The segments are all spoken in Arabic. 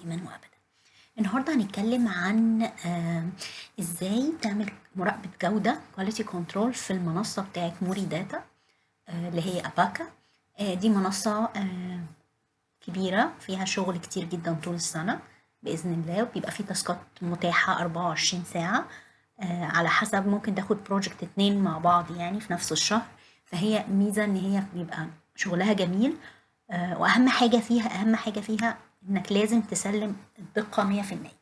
دائما وابدا. النهارده هنتكلم عن ازاي تعمل مراقبة جودة كواليتي كنترول في المنصة بتاعت موري داتا اللي هي اباكا. دي منصة كبيرة فيها شغل كتير جدا طول السنة بإذن الله، وبيبقى فيه تاسكات متاحة 24 ساعة على حسب، ممكن تاخد بروجكت 2 مع بعض يعني في نفس الشهر. فهي ميزة ان هي بيبقى شغلها جميل. واهم حاجة فيها انك لازم تسلم الدقة 100%.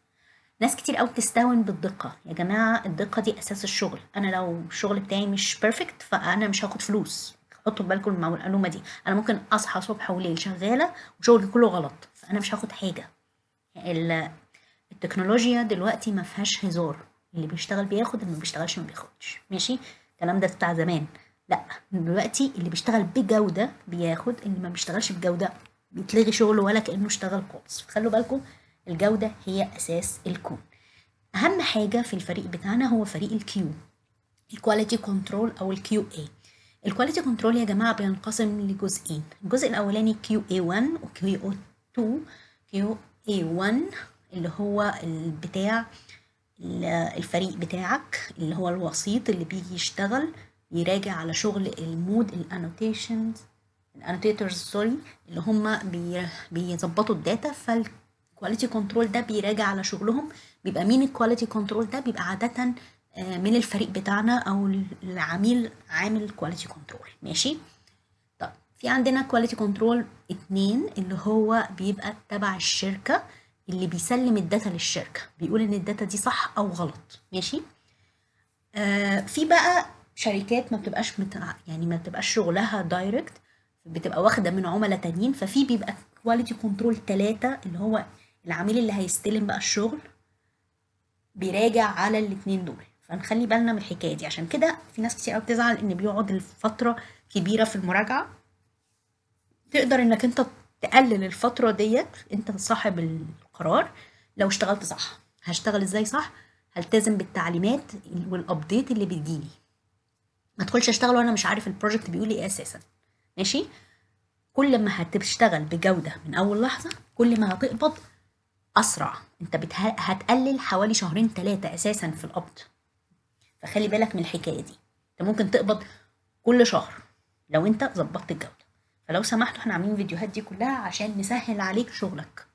ناس كتير قوي بتستهون بالدقة. يا جماعة الدقة دي اساس الشغل. انا لو الشغل بتاعي مش بيرفكت فانا مش هاخد فلوس. حطوا بالكم من المعلومة دي. انا ممكن اصحى صبح وليل شغالة وشغلي كله غلط، فانا مش هاخد حاجة. التكنولوجيا دلوقتي ما فيهاش هزار، اللي بيشتغل بياخد، اللي ما بيشتغلش ما بياخدش. ماشي، الكلام ده بتاع زمان. لا، دلوقتي اللي بيشتغل بجودة بياخد، اللي ما بيشتغلش بجودة بيتلغي شغله ولا كأنه اشتغل خالص. خلوا بالكم، الجودة هي أساس الكون. أهم حاجة في الفريق بتاعنا هو فريق الكيو، الكواليتي كنترول أو الكيو اي. الكواليتي كنترول يا جماعة بينقسم لجزئين. الجزء الأولاني كيو اي 1 وكيو اي 2. كيو اي 1 اللي هو بتاع الفريق بتاعك، اللي هو الوسيط اللي بيجي يشتغل يراجع على شغل المود الانوتيتورز سوري، اللي هم بيظبطوا الداتا. فالكواليتي كنترول ده بيراجع على شغلهم. بيبقى مين الكواليتي كنترول ده؟ بيبقى عادة من الفريق بتاعنا او العميل عامل كواليتي كنترول. ماشي، طب في عندنا كواليتي كنترول 2 اللي هو بيبقى تبع الشركة، اللي بيسلم الداتا للشركة، بيقول ان الداتا دي صح او غلط. ماشي، في بقى شركات ما بتبقاش يعني ما بتبقاش شغلها دايركت، بتبقى واخدة من عملاء تانيين، ففي بيبقى كواليتي كنترول 3 اللي هو العميل اللي هيستلم بقى الشغل بيراجع على الاتنين دول. فنخلي بالنا من الحكاية دي. عشان كده في ناس كتير قوي بتزعل ان بيقعد الفترة كبيرة في المراجعة. تقدر انك انت تقلل الفترة ديت، انت صاحب القرار. لو اشتغلت صح، هشتغل ازاي صح؟ هلتزم بالتعليمات والابديت اللي بتجيلي. ما ادخلش اشتغل وانا مش عارف البروجكت بيقول ايه اساسا. ماشي، كل ما هتشتغل بجودة من اول لحظة كل ما هتقبض اسرع. انت هتقلل حوالي 2-3 اساسا في القبض. فخلي بالك من الحكاية دي. انت ممكن تقبض كل شهر لو انت ظبطت الجودة. فلو سمحتوا، احنا عاملين الفيديوهات دي كلها عشان نسهل عليك شغلك،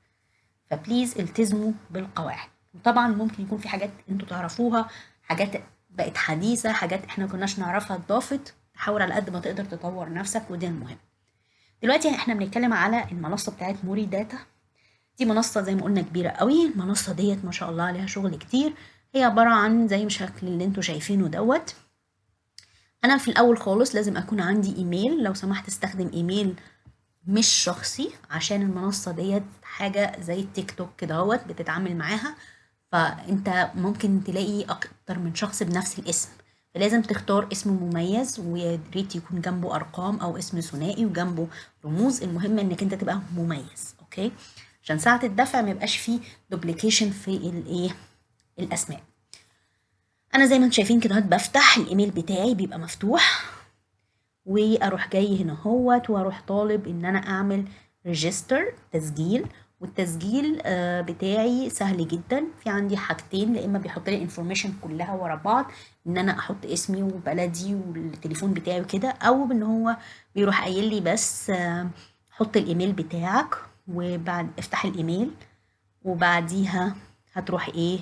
فبليز التزموا بالقواعد. وطبعا ممكن يكون في حاجات انتوا تعرفوها، حاجات بقت حديثة، حاجات احنا مكناش نعرفها اتضافت. تحاول على قد ما تقدر تطور نفسك، وده المهم. دلوقتي احنا بنتكلم على المنصة بتاعت موري داتا. دي منصة زي ما قلنا كبيرة قوي. المنصة ديت ما شاء الله عليها شغل كتير. هي عبارة عن زي الشكل اللي انتوا شايفينه دوت. انا في الاول خالص لازم اكون عندي ايميل. لو سمحت استخدم ايميل مش شخصي، عشان المنصة ديت حاجة زي التيك توك كده اهوت بتتعامل معاها، فانت ممكن تلاقي اكتر من شخص بنفس الاسم. فلازم تختار اسم مميز، ويا ريت يكون جنبه ارقام او اسم ثنائي وجنبه رموز. المهم انك انت تبقى مميز، اوكي، عشان ساعة الدفع ما يبقاش فيه دوبليكيشن في الايه، الاسماء. انا زي ما انتم شايفين كده بفتح الايميل بتاعي، بيبقى مفتوح، واروح جاي هنا اهوت واروح طالب ان انا اعمل ريجستر، تسجيل. والتسجيل بتاعي سهل جدا. في عندي حاجتين، يا اما بيحط لي الانفورميشن كلها ورا بعض، ان انا احط اسمي وبلدي والتليفون بتاعي وكده، او ان هو بيروح قايل لي بس حط الايميل بتاعك، وبعد افتح الايميل، وبعديها هتروح ايه،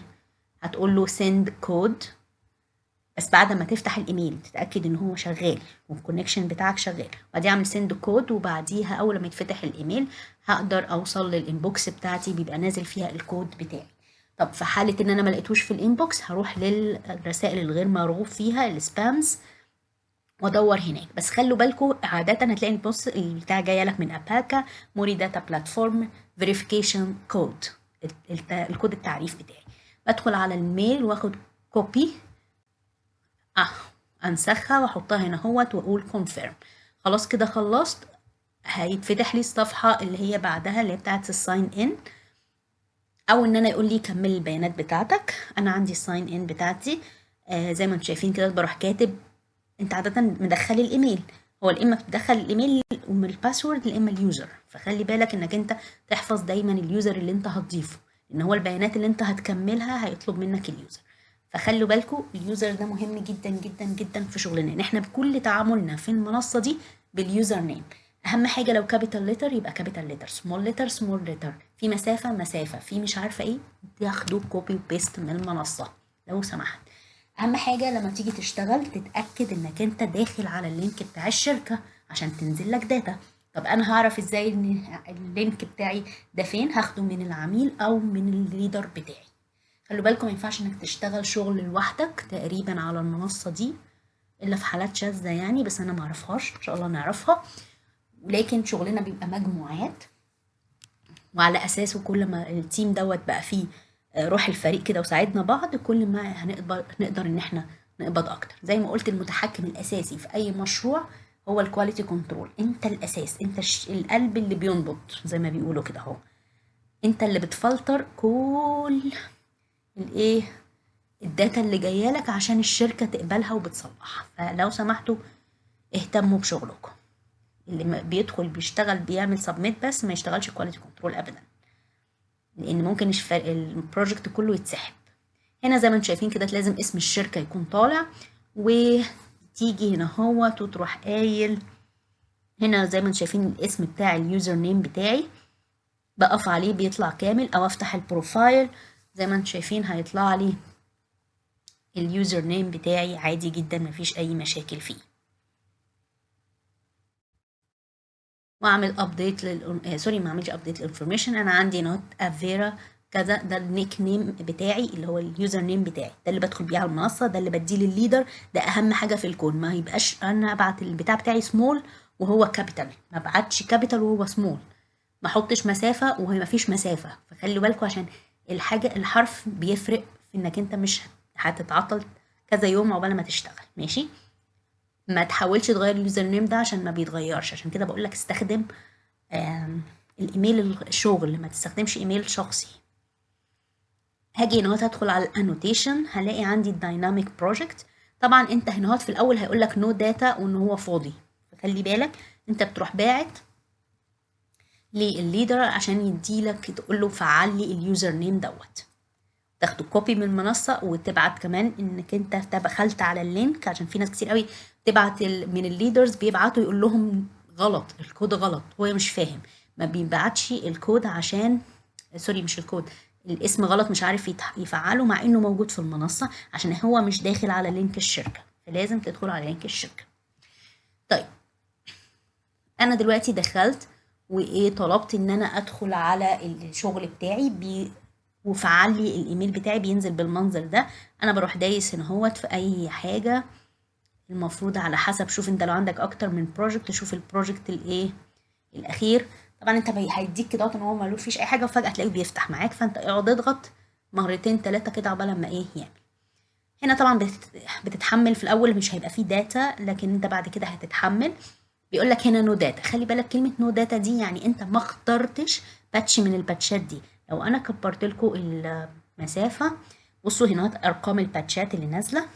هتقول له send code. بس بعد ما تفتح الايميل تتاكد ان هو شغال والكونكشن بتاعك شغال، وبعدين اعمل سند كود. وبعديها اول ما يتفتح الايميل هقدر اوصل للانبوكس بتاعتي، بيبقى نازل فيها الكود بتاعي. طب في حاله ان انا ما لقيتوش في الانبوكس، هروح للرسائل الغير مرغوب فيها، السبامز، وادور هناك. بس خلوا بالكم، عاده هتلاقي البوست بتاع جايه لك من اباكا موري داتا بلاتفورم فيريفيكيشن كود، الكود التعريف بتاعي. بدخل على الميل واخد كوبي، انسخها واحطها هنا اهوت واقول confirm. خلاص كده خلصت. هيتفتح لي الصفحة اللي هي بعدها، اللي هي بتاعت الساين ان، او ان انا يقول لي كمل البيانات بتاعتك. انا عندي الساين ان بتاعتي زي ما انتم شايفين كده، بروح كاتب. انت عادة مدخل الايميل، هو يا اما بتدخل الايميل ومن الباسورد يا اما اليوزر، فخلي بالك انك انت تحفظ دايما اليوزر اللي انت هتضيفه، لان هو البيانات اللي انت هتكملها هيطلب منك اليوزر. فخلوا بالكم اليوزر ده مهم جدا جدا جدا في شغلنا، ان احنا بكل تعاملنا في المنصه دي باليوزر نيم. اهم حاجه لو كابيتال ليتر يبقى كابيتال ليتر، سمول ليتر سمول ليتر، في مسافه مسافه، في مش عارفه ايه، تاخدوا كوبي وبيست من المنصه لو سمحت. اهم حاجه لما تيجي تشتغل تتاكد انك انت داخل على اللينك بتاع الشركه عشان تنزل لك داتا. طب انا هعرف ازاي ان اللينك بتاعي ده فين؟ هاخده من العميل او من الليدر بتاعي. خلوا بالكم ما ينفعش انك تشتغل شغل لوحدك تقريبا على المنصه دي الا في حالات شاذه يعني، بس انا معرفهاش، ان شاء الله نعرفها. ولكن شغلنا بيبقى مجموعات، وعلى اساسه كل ما التيم دوت بقى فيه روح الفريق كده وساعدنا بعض، كل ما نقدر ان احنا نقبض اكتر. زي ما قلت المتحكم الاساسي في اي مشروع هو الكواليتي كنترول. انت الاساس، انت القلب اللي بينبض زي ما بيقولوا كده اهو. انت اللي بتفلتر كل الايه الداتا اللي جايه لك عشان الشركه تقبلها وبتصلحها. فلو سمحتوا اهتموا بشغلكم. اللي بيدخل بيشتغل بيعمل سبميت بس ما يشتغلش كواليتي كنترول ابدا، لان ممكن البروجكت كله يتسحب. هنا زي ما انتم شايفين كده لازم اسم الشركه يكون طالع، وتيجي هنا هو وتروح قايل هنا زي ما انتم شايفين الاسم بتاع اليوزر نيم بتاعي، بقف عليه بيطلع كامل، او افتح البروفايل زي ما انتم شايفين هيطلع لي اليوزر نيم بتاعي عادي جدا، مفيش اي مشاكل فيه. واعمل ابديت سوري ما اعملش ابديت للانفورميشن. انا عندي نوت افيرا كذا، ده النيك نيم بتاعي اللي هو اليوزر نيم بتاعي، ده اللي بدخل بيه على المنصه، ده اللي بديه للليدر. ده اهم حاجه في الكون، ما يبقاش انا ابعت البتاع بتاعي سمول وهو كابيتال، ما ابعتش كابيتال وهو سمول، ما احطش مسافه وهي ما فيش مسافه. فخلوا بالكم عشان الحاجه الحرف بيفرق في انك انت مش هتتعطل كذا يوم عقبال ما تشتغل. ماشي، ما تحاولش تغير اليوزر نيم ده عشان ما بيتغيرش، عشان كده بقول لك استخدم الايميل الشغل، ما تستخدمش ايميل شخصي. هاجي هنا هدخل على الانوتيشن، هلاقي عندي الدايناميك بروجكت. طبعا انت هنا في الاول هيقول لك نو داتا وان هو فاضي، فخلي بالك انت بتروح باعت للليدر عشان يديلك تقول له فعل لي اليوزر نيم دوت، تاخده كوبي من المنصه وتبعت كمان انك انت دخلت على اللينك، عشان في ناس كتير قوي تبعت من الليدرز بيبعتوا يقول لهم غلط، الكود غلط، هو مش فاهم، ما بيبعتش الكود عشان سوري مش الكود، الاسم غلط مش عارف يفعله مع انه موجود في المنصه عشان هو مش داخل على لينك الشركه، فلازم تدخل على لينك الشركه. طيب انا دلوقتي دخلت وايه طلبت ان انا ادخل على الشغل بتاعي وفعل لي الايميل بتاعي بينزل بالمنظر ده. انا بروح دايس هنا هوت في اي حاجه، المفروض على حسب، شوف انت لو عندك اكتر من بروجكت شوف البروجكت الايه الاخير. طبعا انت هيديك كده ان هو ما فيش اي حاجه وفجاه تلاقيه بيفتح معاك، فانت اقعد اضغط مرتين ثلاثه كده عقبال ما ايه يعمل. هنا طبعا بتتحمل في الاول مش هيبقى فيه داتا، لكن انت بعد كده هتتحمل. بيقول لك هنا نو داتا، خلي بالك كلمه نو داتا دي يعني انت ما اخترتش باتش من الباتشات دي. لو انا كبرت لكم المسافه بصوا هنا ارقام الباتشات اللي نازله،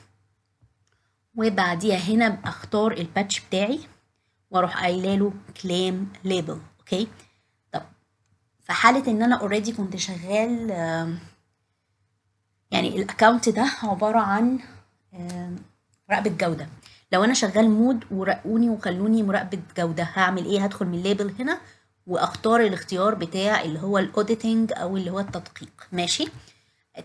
وبعديها هنا اختار الباتش بتاعي واروح قايله له كليم ليبل. اوكي، طب في حاله ان انا اوريدي كنت شغال يعني الاكونت ده عباره عن مراقبه جوده، لو انا شغال مود ورقوني وخلوني مراقبه جوده هعمل ايه؟ هدخل من الليبل هنا واختار الاختيار بتاع اللي هو الاوديتنج او اللي هو التدقيق. ماشي،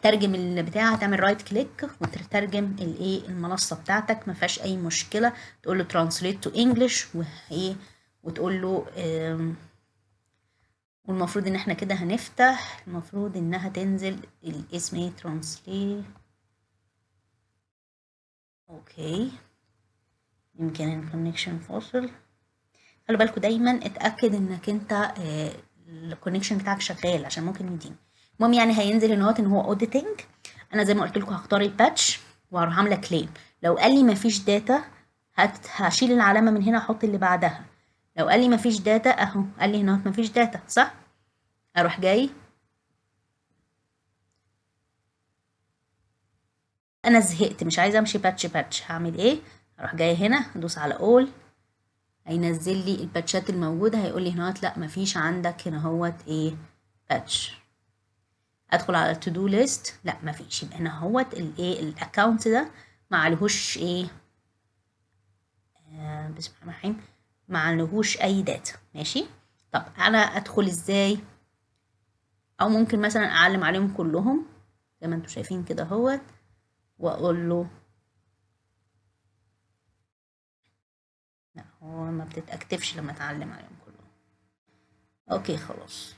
ترجم البتاع، هتعمل رايت كليك وتترجم الايه المنصه بتاعتك، ما فيهاش اي مشكله، تقول له ترانسليت تو انجلش وايه وتقول له والمفروض ان احنا كده هنفتح، المفروض انها تنزل الاسم ايه ترانسليت. اوكي، يمكن الكونكشن فاصل، خلي بالكوا دايما اتاكد انك انت الكونكشن بتاعك شغال عشان ممكن يديني. المهم يعني هينزل ان هو اوديتنج. انا زي ما قلت لكم هختار الباتش وهروح عامله كليم. لو قال لي مفيش داتا هشيل العلامه من هنا احط اللي بعدها. لو قال لي مفيش داتا اهو قال لي هنا مفيش داتا صح، اروح جاي انا زهقت مش عايزه امشي باتش باتش، هعمل ايه؟ اروح جاي هنا ادوس على اول هينزل لي الباتشات الموجودة، هيقول لي هنا لا مفيش عندك هنا هوت ايه باتش. ادخل على تو دو ليست، لا مفيش، يبقى هنا هوت الايه الاكونت ده ما عليهوش ايه بسم الله الرحمن الرحيم، ما عليهوش اي داتا. ماشي. طب انا ادخل ازاي؟ او ممكن مثلا اعلم عليهم كلهم زي ما انتم شايفين كده اهوت، واقول له لا هو ما بتتاكتفش لما اتعلم عليهم كلهم. اوكي خلاص،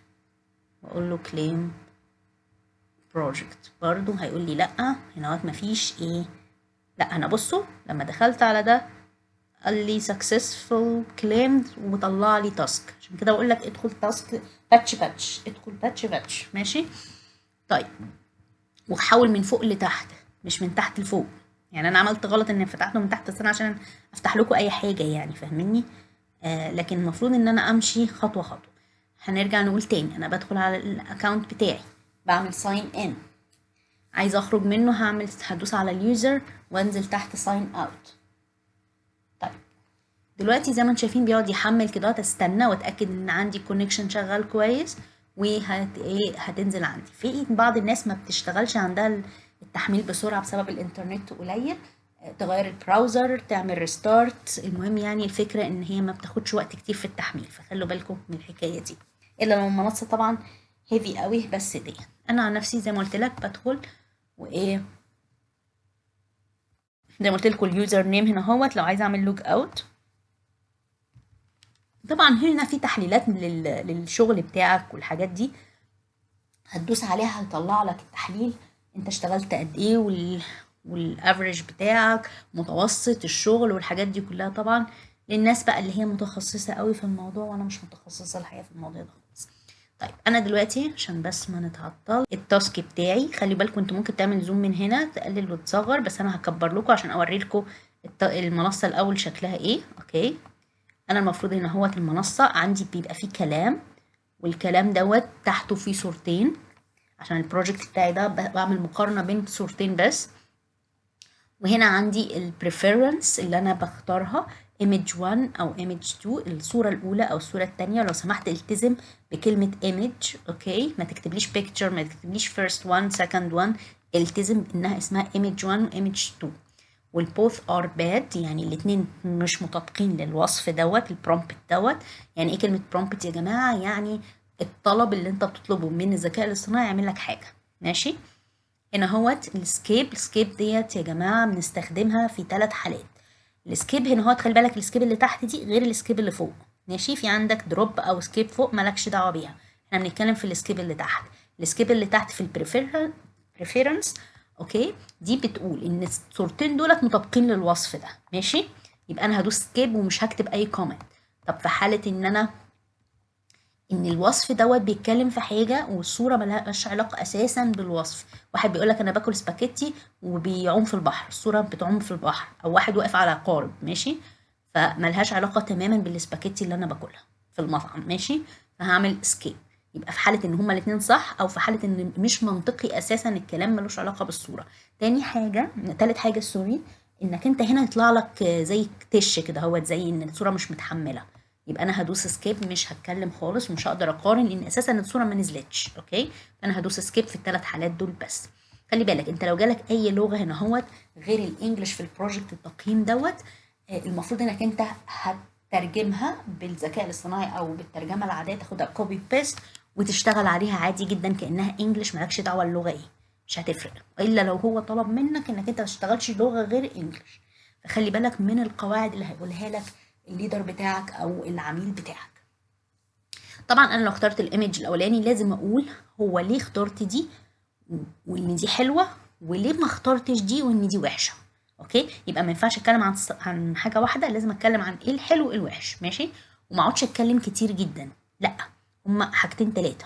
واقول له كليم بروجكت، برضو هيقول لي لا هنا اهوت مفيش ايه. لا انا بصوا لما دخلت على ده قال لي successful claimed وطلع لي تاسك، عشان كده بقول لك ادخل تاسك باتش، ادخل باتش. ماشي. طيب وحول من فوق لتحت مش من تحت لفوق، يعني انا عملت غلط ان فتحته من تحت السنة عشان افتح لكم اي حاجة يعني، فاهميني؟ لكن المفروض ان انا امشي خطوة خطوة. هنرجع نقول تاني، انا بدخل على الاكونت بتاعي بعمل ساين ان، عايزه اخرج منه هدوس على اليوزر وانزل تحت ساين اوت. طيب دلوقتي زي ما انتم شايفين بيقعد يحمل كده، تستنى واتاكد ان عندي كونكشن شغال كويس هتنزل عندي. في بعض الناس ما بتشتغلش عندها التحميل بسرعه بسبب الانترنت قليل، تغير البراوزر تعمل ريستارت، المهم يعني الفكره ان هي ما بتاخدش وقت كتير في التحميل، فخلوا بالكم من الحكايه دي، الا لو المنصه طبعا هيفي قوي. بس دي انا عن نفسي زي ما قلت لك بدخل وايه زي ما قلت لكم اليوزر نيم هنا اهوت، لو عايزه اعمل لوج اوت طبعا هنا في تحليلات للشغل بتاعك والحاجات دي، هتدوس عليها هيطلع لك التحليل انت اشتغلت قد ايه والافريج بتاعك متوسط الشغل والحاجات دي كلها، طبعا للناس بقى اللي هي متخصصة قوي في الموضوع، وانا مش متخصصة الحقيقة في الموضوع ده خالص. طيب انا دلوقتي عشان بس ما نتعطل، التاسك بتاعي خلي بالكم انتوا ممكن تعمل زوم من هنا تقلل وتصغر، بس انا هكبر لكم عشان اوري لكم المنصة الاول شكلها ايه. اوكي انا المفروض ان هو المنصة عندي بيبقى فيه كلام، والكلام دوت تحته فيه صورتين، عشان البروجكت بتاعي ده بعمل مقارنة بين صورتين بس. وهنا عندي البريفيرنس اللي انا بختارها image 1 او image 2، الصورة الاولى او الصورة التانية. لو سمحت التزم بكلمة image، اوكي ما تكتبليش picture، ما تكتبليش first one second one، التزم انها اسمها image 1 و image 2. والبوث ار باد يعني الاتنين مش مطابقين للوصف دوت البرومبت دوت. يعني ايه كلمة برومبت يا جماعة؟ يعني الطلب اللي انت بتطلبه من الذكاء الاصطناعي يعمل لك حاجة. ماشي. هنا هوت السكيب ديت يا جماعة بنستخدمها في 3 حالات. السكيب هنا هوت خلي بالك السكيب اللي تحت دي غير السكيب اللي فوق. ماشي. في عندك دروب او سكيب فوق مالكش دعوة بيها، احنا بنتكلم في السكيب اللي تحت. السكيب اللي تحت في البريفيرنس اوكي، دي بتقول ان الصورتين دولت مطابقين للوصف ده. ماشي. يبقى انا هدوس سكيب ومش هكتب اي كومنت. طب في حالة ان الوصف دوت بيتكلم في حاجه والصوره ملهاش علاقه اساسا بالوصف، واحد بيقول لك انا باكل سباكيتي وبيعوم في البحر، الصوره بتعوم في البحر، او واحد واقف على قارب. ماشي. فملهاش علاقه تماما بالسباكيتي اللي انا باكلها في المطعم. ماشي. فهعمل سكيب. يبقى في حاله ان هما الاثنين صح، او في حاله ان مش منطقي اساسا الكلام ملوش علاقه بالصوره. تالت حاجه سوري، انك انت هنا يطلع لك زي تش كده هو زي ان الصوره مش متحمله، يبقى انا هدوس سكيب مش هتكلم خالص ومش هقدر اقارن لان اساسا الصوره ما نزلتش. اوكي فانا هدوس سكيب في ال3 حالات دول بس. خلي بالك انت لو جالك اي لغه هنا اهوت غير الانجليش في البروجكت التقييم دوت، المفروض انك انت هتترجمها بالذكاء الاصطناعي او بالترجمه العاديه، تاخدها كوبي بيست وتشتغل عليها عادي جدا كانها انجليش، مالكش دعوه اللغه ايه، مش هتفرق الا لو هو طلب منك انك انت ما تشتغلش لغه غير انجليش. فخلي بالك من القواعد اللي هيقولها لك الليدر بتاعك او العميل بتاعك. طبعا انا لو اخترت الايمج الاولاني لازم اقول هو ليه اخترت دي وان دي حلوه، وليه ما اخترتش دي وان دي وحشه. اوكي يبقى ما ينفعش اتكلم عن حاجه واحده، لازم اتكلم عن ايه الحلو وايه الوحش. ماشي. وما اقعدش اتكلم كتير جدا، لا هما حاجتين 3،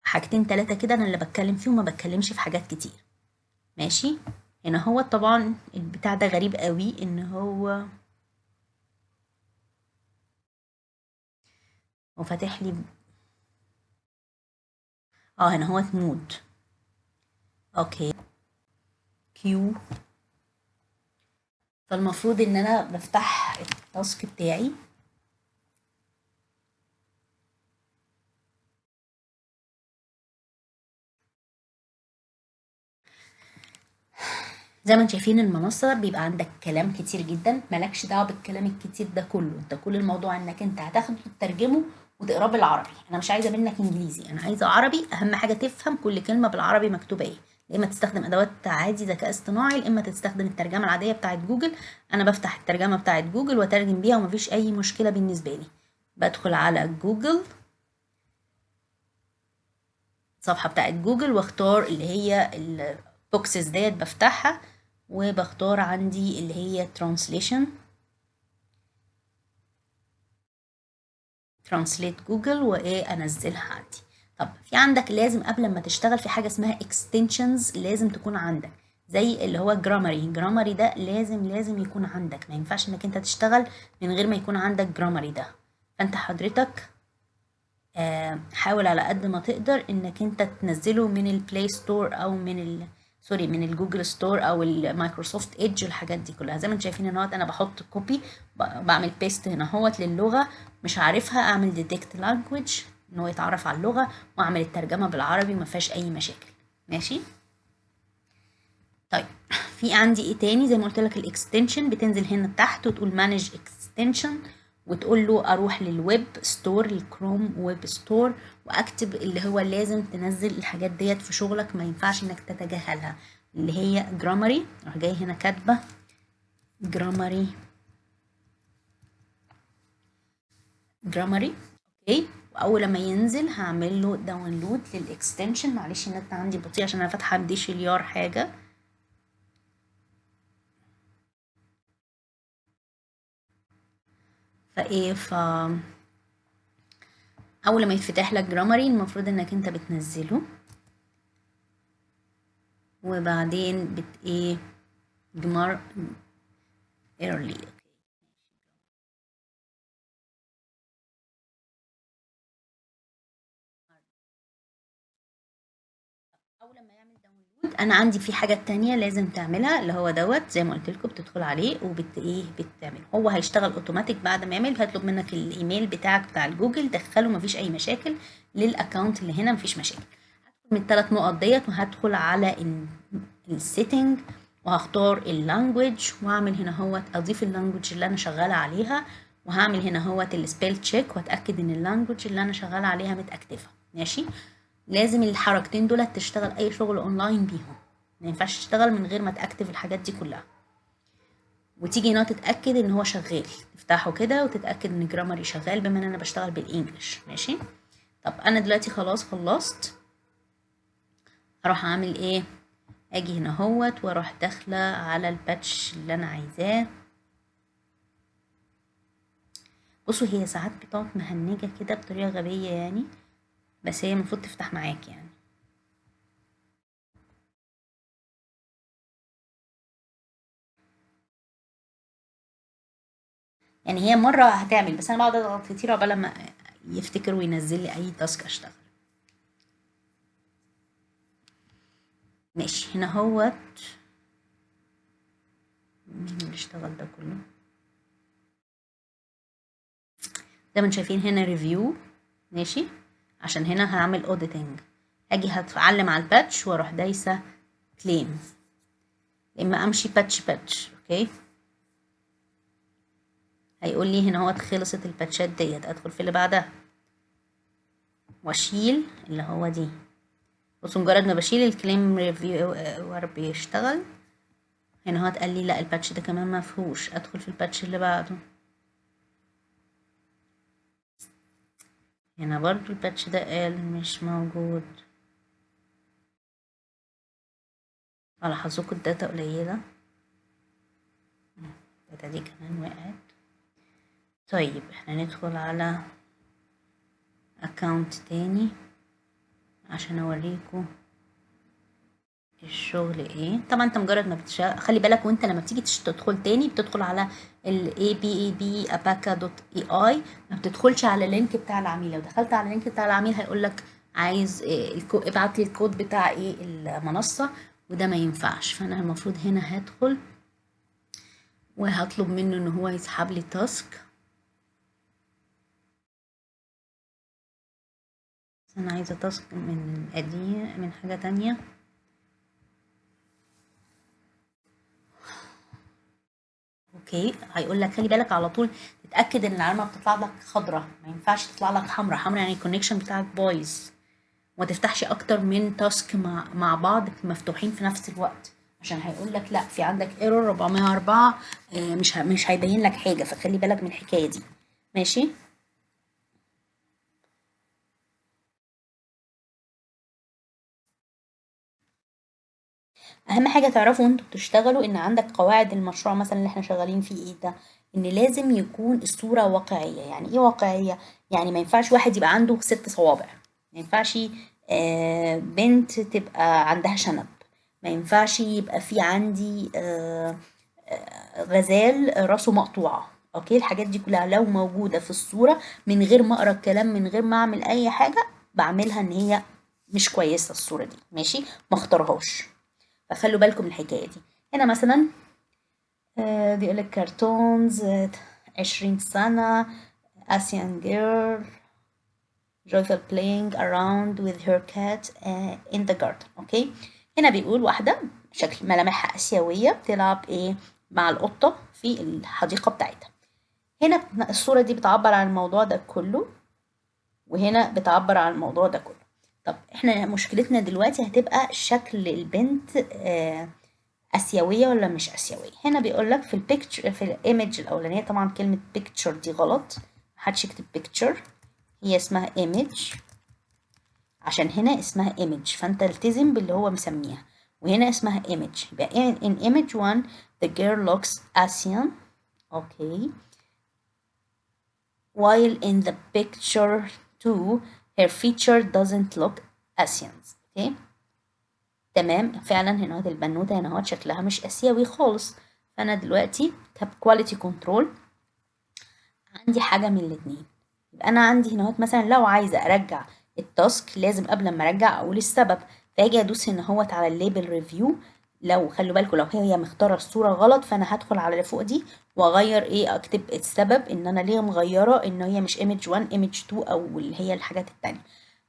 حاجتين 3 كده انا اللي بتكلم فيهم، ما بتكلمش في حاجات كتير. ماشي. هنا هو طبعا البتاع ده غريب قوي ان هو فاتح لي هنا هو مود. اوكي كيو فالمفروض ان انا بفتح التاسك بتاعي، زي ما انتم شايفين المنصة بيبقى عندك كلام كتير جدا، مالكش دعوة بالكلام الكتير ده كله، انت كل الموضوع انك انت هتاخده تترجمه وتقراه بالعربي. انا مش عايزة منك انجليزي، انا عايزة عربي، اهم حاجة تفهم كل كلمة بالعربي مكتوبة ايه. يا اما تستخدم ادوات عادي ذكاء اصطناعي، يا اما تستخدم الترجمة العادية بتاعت جوجل. انا بفتح الترجمة بتاعت جوجل واترجم بيها ومفيش اي مشكلة بالنسبة لي. بدخل على جوجل، الصفحة بتاعت جوجل، واختار اللي هي البوكسز ديت بفتحها، وبختار عندي اللي هي ترانسليت جوجل، وايه انزلها عندي. طب في عندك لازم قبل ما تشتغل في حاجة اسمها اكستنشنز لازم تكون عندك، زي اللي هو جرامري ده لازم يكون عندك، ما ينفعش انك انت تشتغل من غير ما يكون عندك جرامري ده. فانت حضرتك حاول على قد ما تقدر انك انت تنزله من البلاي ستور او من الجوجل ستور او المايكروسوفت ايدج، الحاجات دي كلها. زي ما انتم شايفين هنا انا بحط كوبي، بعمل بيست هنا للغه مش عارفها، اعمل ديتكت لانجويج ان هو يتعرف على اللغه، واعمل الترجمه بالعربي، ما فيهاش اي مشاكل. ماشي. طيب في عندي ايه تاني؟ زي ما قلت لك الاكستنشن، بتنزل هنا تحت وتقول مانج اكستنشن، وتقول له اروح للويب ستور، الكروم ويب ستور، واكتب اللي هو لازم تنزل الحاجات ديت في شغلك، ما ينفعش انك تتجاهلها، اللي هي جرامري. اروح جاي هنا كاتبه جرامري اوكي. واول لما ينزل هعمل له داونلود للاكستنشن. معلش النت عندي بطيء عشان انا فاتحه بديشليار حاجه. فايه اول ما يتفتح لك جرامري المفروض انك انت بتنزله، وبعدين ايه جمار ايرلي. اول ما يعمل داونلود انا عندي في حاجه تانية لازم تعملها، اللي هو دوت زي ما قلت لكم، بتدخل عليه بتعمل، هو هيشتغل اوتوماتيك. بعد ما يعمل هيطلب منك الايميل بتاعك بتاع الجوجل، دخله مفيش اي مشاكل، للاكونت اللي هنا مفيش مشاكل. هدخل من الثلاث نقط ديت وهدخل على السيتنج، وهختار اللانجوج، واعمل هنا اضيف اللانجوج اللي انا شغاله عليها، وهعمل هنا السبيل تشيك، واتاكد ان اللانجوج اللي انا شغاله عليها متاكتفه. ماشي. لازم الحركتين دول تشتغل اي شغل اونلاين بيهم، ما ينفعش تشتغل من غير ما تاكتف الحاجات دي كلها. وتيجي هنا تتاكد ان هو شغال، تفتحه كده وتتاكد ان جرامري شغال بما ان انا بشتغل بالانجلش. ماشي. طب انا دلوقتي خلاص خلصت، هروح اعمل ايه؟ اجي هنا واروح داخله على الباتش اللي انا عايزاه. بصوا هي ساعات بتقعد مهنجه كده بطريقه غبيه يعني، بس هي المفروض تفتح معاك يعني. يعني هي مرة هتعمل، بس انا بقعد اضغط كتير عقبال ما يفتكر وينزل لي اي تاسك اشتغل. ماشي. هنا مين اللي اشتغل ده كله؟ زي ما انتم شايفين هنا ريفيو. ماشي. عشان هنا هعمل اوديتنج، اجي هتعلم على الباتش واروح دايسه كليم، اما امشي باتش. اوكي. هيقول لي هنا خلصت الباتشات ديت، ادخل في اللي بعدها واشيل اللي هو دي. بصوا مجرد ما بشيل الكليم ريفيو بيشتغل. هنا قال لي لا الباتش ده كمان ما فيهوش، ادخل في الباتش اللي بعده. هنا برضو الباتش ده قال مش موجود. على حظكم الداتا قليلة، الداتا دي كمان وقعت. طيب احنا ندخل على اكاونت تاني عشان اوريكم الشغل ايه. طبعا انت مجرد ما خلي بالك وانت لما بتيجي تدخل تاني بتدخل على ال abaca.ai، ما بتدخلش على اللينك بتاع العميل. لو دخلت على اللينك بتاع العميل هيقول لك عايز ابعت لي الكود بتاع المنصة، وده ما ينفعش. فانا المفروض هنا هدخل وهطلب منه ان هو يسحب لي تاسك. انا عايزه تاسك من قديم، من حاجه تانية. اوكي، هيقول لك خلي بالك على طول تتاكد ان العلامه بتطلع لك خضراء، ما ينفعش تطلع لك حمراء. حمراء يعني الكونكشن بتاعك بايظ. وما تفتحش اكتر من تاسك مع بعض مفتوحين في نفس الوقت، عشان هيقول لك لا في عندك ايرور 404. مش هيبين لك حاجه، فخلي بالك من الحكايه دي. ماشي. اهم حاجه تعرفوا وانتوا بتشتغلوا ان عندك قواعد المشروع مثلا اللي احنا شغالين فيه ايه ده، ان لازم يكون الصوره واقعيه. يعني ايه واقعيه؟ يعني ما ينفعش واحد يبقى عنده 6 صوابع، ما ينفعش بنت تبقى عندها شنب، ما ينفعش يبقى في عندي غزال راسه مقطوعه. اوكي، الحاجات دي كلها لو موجوده في الصوره من غير ما اقرا الكلام، من غير ما اعمل اي حاجه، بعملها ان هي مش كويسه الصوره دي. ماشي، ما اختارهاش. فخلوا بالكم من الحكاية دي. هنا مثلا بيقولك كرتونز 20 سنة Asian girl joyful playing around with her cat in the garden. اوكي، هنا بيقول واحدة شكل ملامحها آسيوية بتلعب ايه مع القطة في الحديقة بتاعتها. هنا الصورة دي بتعبر عن الموضوع ده كله، وهنا بتعبر عن الموضوع ده كله. طب احنا مشكلتنا دلوقتي هتبقى شكل البنت آسيوية ولا مش آسيوية. هنا بيقول لك في البيكتشر، في الايمج الأولانية، طبعا كلمة بيكتشر دي غلط، محدش يكتب بيكتشر، هي اسمها ايمج، عشان هنا اسمها ايمج فانت التزم باللي هو مسميها. وهنا اسمها ايمج، يبقى in image 1 the girl looks Asian. okay, while in the picture 2 her feature doesn't look Asian. okay، تمام، فعلا هنا البنوته هنا شكلها مش اسيوي خالص. فانا دلوقتي كواليتي كنترول عندي حاجه من الاتنين. يبقى انا عندي هنا مثلا لو عايزه ارجع التاسك لازم قبل ما ارجع اقول السبب، فاجي ادوس هنا على الليبل ريفيو. لو خلوا بالكم لو هي مختاره الصوره غلط، فانا هدخل على اللي فوق دي واغير ايه، اكتب السبب ان انا ليه مغيره ان هي مش ايمج 1 ايمج 2 او اللي هي الحاجات التانية،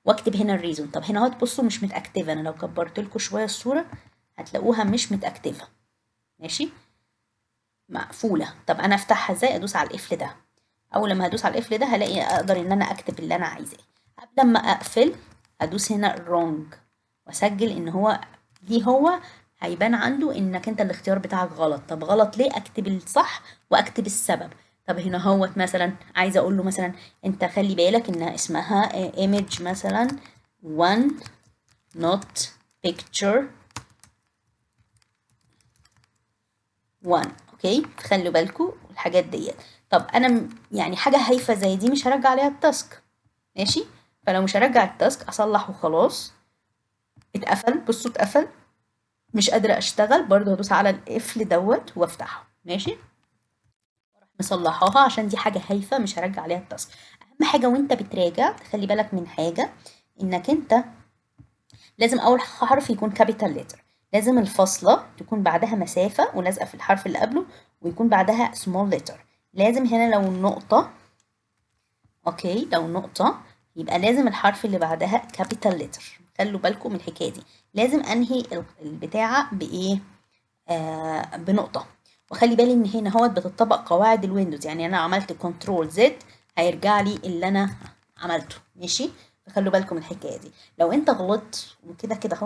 واكتب هنا الريزون. طب هنا بصوا مش متاكتفه، انا لو كبرت لكم شويه الصوره هتلاقوها مش متاكتفه. ماشي، مقفوله. طب انا افتحها ازاي؟ ادوس على القفل ده. اول لما هدوس على القفل ده هلاقي اقدر ان انا اكتب اللي انا عايزاه. قبل ما اقفل ادوس هنا wrong واسجل ان هو دي هو هيبان عنده انك انت الاختيار بتاعك غلط. طب غلط ليه؟ اكتب الصح واكتب السبب. طب هنا مثلا عايزه اقول له مثلا انت خلي بالك انها اسمها image مثلا 1 not picture 1. اوكي، خلوا بالكم الحاجات ديت. طب انا يعني حاجه هايفه زي دي مش هرجع عليها التاسك. ماشي، فلو مش هرجع التاسك اصلح وخلاص. اتقفل، بصوا اتقفل، مش قادره اشتغل، برضو هدوس على القفل وافتحه. ماشي، مصلحاها عشان دي حاجه هايفه مش هرجع عليها التاسك. اهم حاجه وانت بتراجع تخلي بالك من حاجه، انك انت لازم اول حرف يكون كابيتال ليتر، لازم الفاصله تكون بعدها مسافه ولازقه في الحرف اللي قبله، ويكون بعدها سمول ليتر. لازم هنا لو النقطه، اوكي لو نقطة يبقى لازم الحرف اللي بعدها كابيتال لتر. خلوا بالكم من الحكاية دي، لازم انهي البتاعة بايه؟ بنقطة. وخلي بالي ان هنا بتطبق قواعد الويندوز، يعني انا عملت كنترول زد هيرجع لي اللي انا عملته. ماشي، فخلوا بالكم من الحكاية دي. لو انت غلطت وكده كده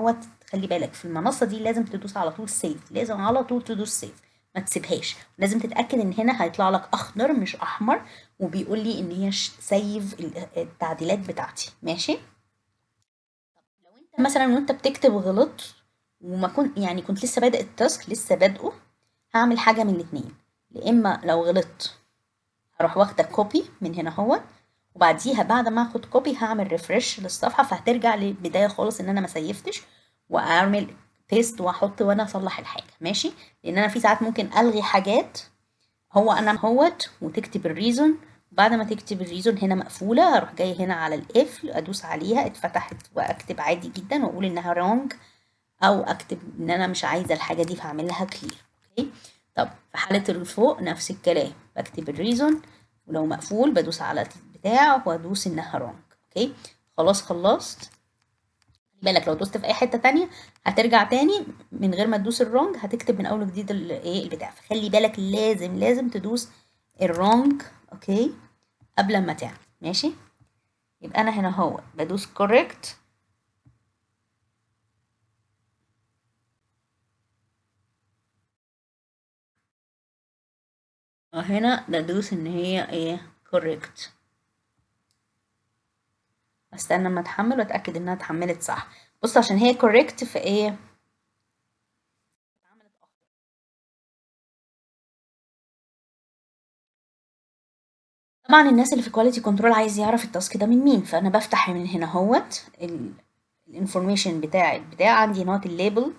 خلي بالك في المنصة دي لازم تدوس على طول سيف، لازم على طول تدوس سيف، ما تسيبهاش. لازم تتأكد ان هنا هيطلع لك اخضر مش احمر، وبيقول لي ان هي سيف التعديلات بتاعتي. ماشي، لو انت مثلا وانت بتكتب غلط وما كنت يعني كنت لسه بادئ التاسك لسه بادئه، هعمل حاجه من الاتنين. يا اما لو غلطت هروح واخده كوبي من هنا وبعديها بعد ما اخد كوبي هعمل ريفرش للصفحه، فهترجع للبدايه خالص ان انا ما سيفتش، واعمل بيست واحط وانا اصلح الحاجه. ماشي، لان انا في ساعات ممكن الغي حاجات انا وتكتب الريزون. بعد ما تكتب الريزون هنا مقفولة، هروح جاي هنا على القفل ادوس عليها اتفتحت، واكتب عادي جدا واقول انها wrong، او اكتب ان انا مش عايزة الحاجة دي فاعمل لها clear. اوكي، طب في حالة اللي فوق نفس الكلام، بكتب الريزون، ولو مقفول بدوس على البتاع وادوس انها رونج. اوكي خلاص خلصت. خلي بالك لو دوست في اي حتة تانية هترجع تاني من غير ما تدوس الرونج، هتكتب من اول وجديد ايه البتاع، فخلي بالك لازم تدوس الرونج اوكي قبل ما تعمل. ماشي، يبقى انا هنا هو بدوس correct، هنا بدوس ان هي ايه correct. استنى اما اتحمل واتاكد انها اتحملت صح. بص عشان هي correct في ايه، طبعا الناس اللي في كواليتي كنترول عايز يعرف التاسك ده من مين، فانا بفتح من هنا اهوت الانفورميشن بتاع البتاع، عندي نوت الليبل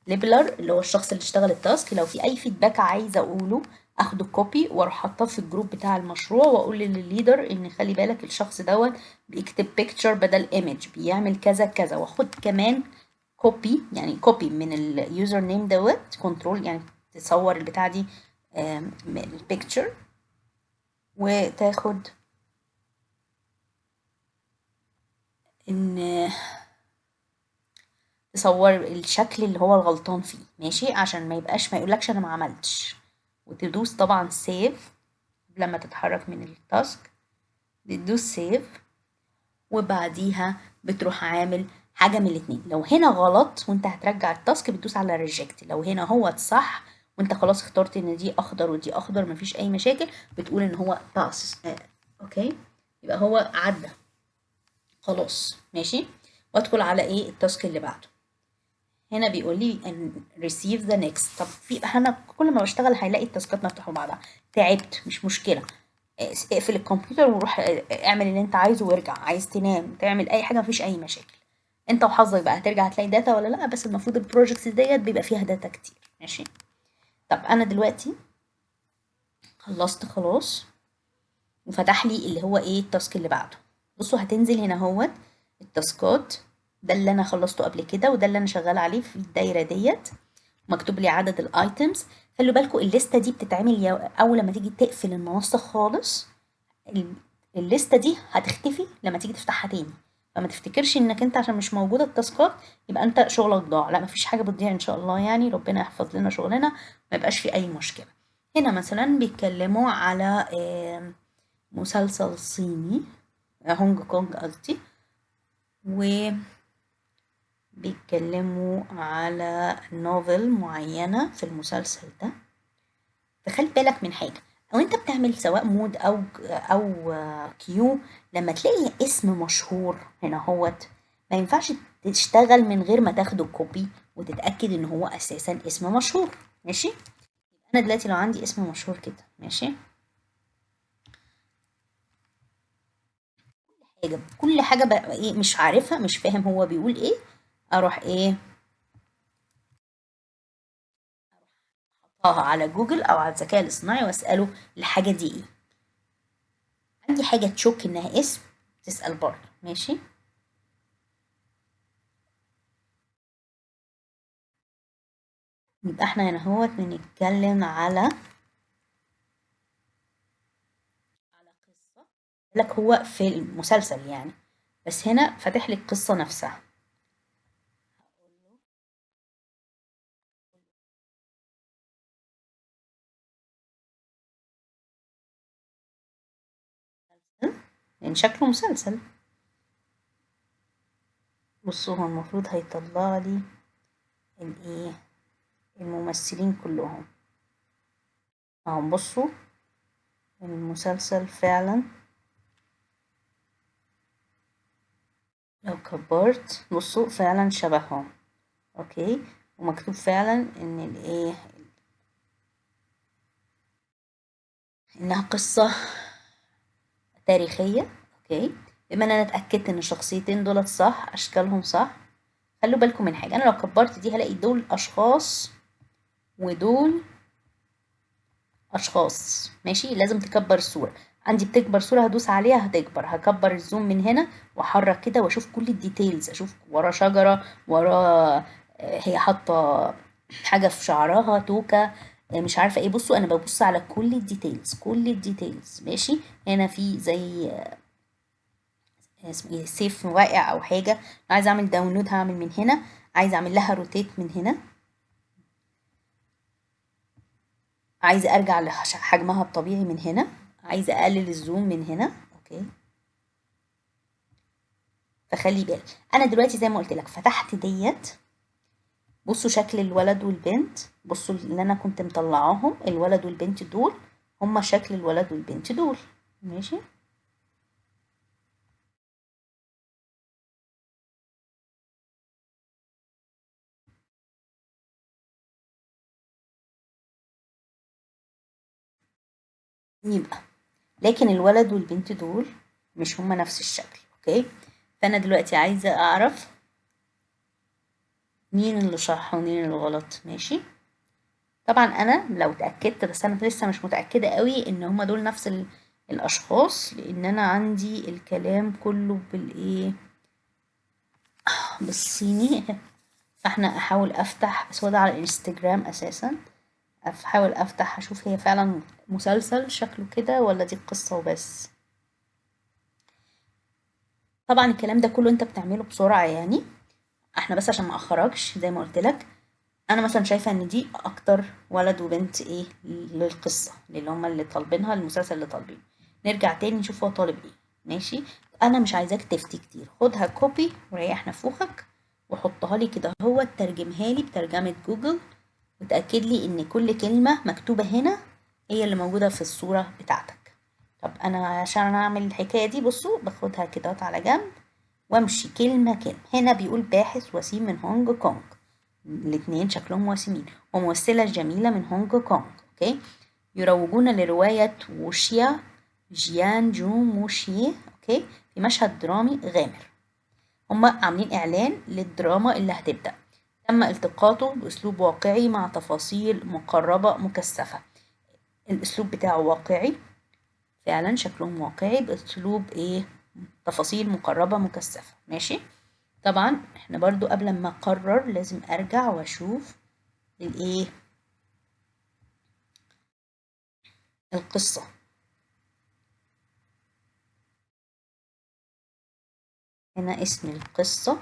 ليبلر اللي هو الشخص اللي اشتغل التاسك، لو في اي فيدباك عايزه اقوله اخده كوبي واروح حاطاه في الجروب بتاع المشروع، واقول للليدر ان خلي بالك الشخص دوت بيكتب بيكتشر بدل ايمج، بيعمل كذا كذا، واخد كمان كوبي، يعني كوبي من اليوزر نيم دوت كنترول، يعني تصور البتاع دي البيكتشر وتاخد ان تصور الشكل اللي هو الغلطان فيه. ماشي، عشان ما يبقاش ما يقولكش انا ما عملتش، وتدوس طبعا سيف لما تتحرك من التاسك، بتدوس سيف وبعديها بتروح عامل حاجة من الاتنين، لو هنا غلط وانت هترجع التاسك بتدوس على ريجكت، لو هنا هو صح وانت خلاص اخترت ان دي اخضر ودي اخضر مفيش اي مشاكل بتقول ان هو باس. اوكي يبقى هو عدى خلاص. ماشي، وادخل على ايه التاسك اللي بعده. هنا بيقول لي ان receive the next. طب في انا كل ما بشتغل هيلاقي التاسكات مفتوحه مع بعضها، تعبت مش مشكله، اقفل الكمبيوتر وروح اعمل اللي انت عايزه وارجع، عايز تنام تعمل اي حاجه مفيش اي مشاكل، انت وحظك بقى هترجع هتلاقي داتا ولا لا، بس المفروض البروجكتس ديت بيبقى فيها داتا كتير. ماشي، طب انا دلوقتي خلصت خلاص وفتح لي اللي هو ايه التاسك اللي بعده. بصوا هتنزل هنا اهوت التاسكات، ده اللي انا خلصته قبل كده وده اللي انا شغاله عليه في الدايره ديت، مكتوب لي عدد الايتمز. خلوا بالكم الليسته دي بتتعمل اول لما تيجي تقفل المنصه خالص، الليسته دي هتختفي لما تيجي تفتحها تاني، فما تفتكرش انك انت عشان مش موجوده التاسكات يبقى انت شغلك ضاع، لا مفيش حاجه بتضيع ان شاء الله، يعني ربنا يحفظ لنا شغلنا ما يبقاش في اي مشكله. هنا مثلا بيتكلموا على مسلسل صيني، هونج كونج قصدي، وبيتكلموا على نوفل معينة في المسلسل ده. فخلي بالك من حاجة، او انت بتعمل سواء مود او كيو، لما تلاقي اسم مشهور هنا هوت ما ينفعش تشتغل من غير ما تاخده كوبي وتتأكد ان هو اساسا اسم مشهور. ماشي، انا دلوقتي لو عندي اسم مشهور كده، ماشي، كل حاجة بقى ايه مش عارفها مش فاهم هو بيقول ايه، اروح ايه احطها على جوجل او على الذكاء الاصطناعي واسأله الحاجة دي ايه، عندي حاجة تشك انها اسم تسأل برضه. ماشي، يبقى احنا هنا هو بنتكلم على قصة لك هو في المسلسل يعني، بس هنا فاتح لي القصة نفسها. لان شكله مسلسل. بصوا هو المفروض هيطلع لي الايه الممثلين كلهم اهو، بصوا المسلسل فعلا لو كبرت بصوا فعلا شبههم. اوكي، ومكتوب فعلا ان الايه انها قصة تاريخية. اوكي، بما ان انا اتأكدت ان الشخصيتين دولت صح اشكالهم صح. خلوا بالكم من حاجة، انا لو كبرت دي هلاقي دول اشخاص ودول اشخاص. ماشي، لازم تكبر الصورة، عندي بتكبر صورة هدوس عليها هتكبر، هكبر الزوم من هنا واحرك كده واشوف كل الديتيلز، اشوف ورا شجرة، ورا هي حاطة حاجة في شعرها توكة، مش عارفه ايه. بصوا انا ببص على كل الديتيلز، كل الديتيلز ماشي. هنا في زي اسمه ايه، سيف واقع او حاجه، عايزه اعمل داونلود هعمل من هنا، عايزه اعمل لها روتيت من هنا، عايزه ارجع لحجمها الطبيعي من هنا، عايزه اقلل الزوم من هنا. اوكي، فخلي بالك انا دلوقتي زي ما قلت لك فتحت ديت. بصوا شكل الولد والبنت، بصوا اللي انا كنت مطلعاهم الولد والبنت دول، هما شكل الولد والبنت دول ماشي. يبقى لكن الولد والبنت دول مش هما نفس الشكل. اوكي، فانا دلوقتي عايزه اعرف مين اللي صح ومين اللي غلط. ماشي، طبعا انا لو اتاكدت، بس انا لسه مش متاكده قوي ان هما دول نفس الاشخاص، لان انا عندي الكلام كله بالايه، بالصيني. فاحنا احاول افتح، بس هو ده على الانستجرام اساسا، احاول افتح اشوف هي فعلا مسلسل شكله كده ولا دي قصة وبس. طبعا الكلام ده كله انت بتعمله بسرعة يعني، احنا بس عشان ما اخرجش زي ما قلت لك. انا مثلا شايفة ان دي اكتر ولد وبنت ايه للقصة، اللي هما اللي طالبينها، المسلسل اللي طالبينه. نرجع تاني نشوف هو طالب ايه. ماشي، انا مش عايزاك تفتي كتير، خدها كوبي وريح نفوخك وحطها لي كده، هو ترجمها لي بترجمة جوجل، وتأكد لي ان كل كلمة مكتوبة هنا هي اللي موجودة في الصورة بتاعتك. طب انا عشان اعمل الحكاية دي، بصوا باخدها كده على جنب وامشي كلمة كلمة. هنا بيقول باحث وسيم من هونج كونج، الاتنين شكلهم وسيمين، وممثلة جميلة من هونج كونج. اوكي، يروجون لرواية ووشيا جيان جو موشيه، اوكي، في مشهد درامي غامر. هما عاملين اعلان للدراما اللي هتبدأ، تم التقاطه بأسلوب واقعي مع تفاصيل مقربة مكثفة. الأسلوب بتاعه واقعي فعلا، شكلهم واقعي بأسلوب ايه، تفاصيل مقربة مكثفة. ماشي، طبعا احنا برضو قبل ما اقرر لازم ارجع واشوف الايه، القصة. هنا اسم القصة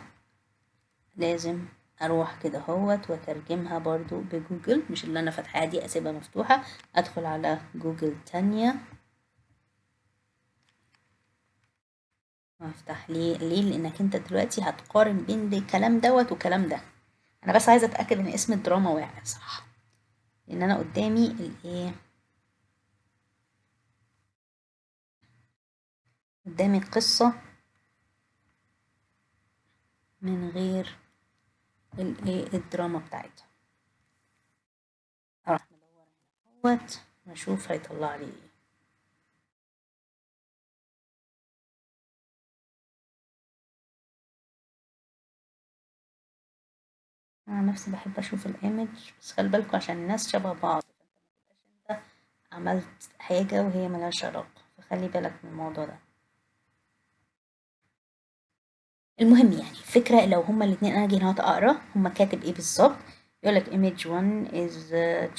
لازم اروح كده هوت واترجمها برضو بجوجل، مش اللي انا فاتحاها دي اسيبها مفتوحة، ادخل على جوجل تانية وافتح. ليه لانك انت دلوقتي هتقارن بين الكلام دوت وكلام ده. انا بس عايزه اتاكد ان اسم الدراما واقع صح، لان انا قدامي الايه، قدامي القصه من غير الايه، الدراما بتاعتها. اروح مدور اهوت واشوف هيطلع لي ايه. انا نفسي بحب اشوف الايمج، بس خلي بالكوا عشان الناس شبه بعض، انت عملت حاجه وهي ملهاش علاقه، فخلي بالك من الموضوع ده. المهم يعني فكرة لو هما الاتنين، انا جيت هنا اقرا هما كاتب ايه بالظبط. يقولك image one is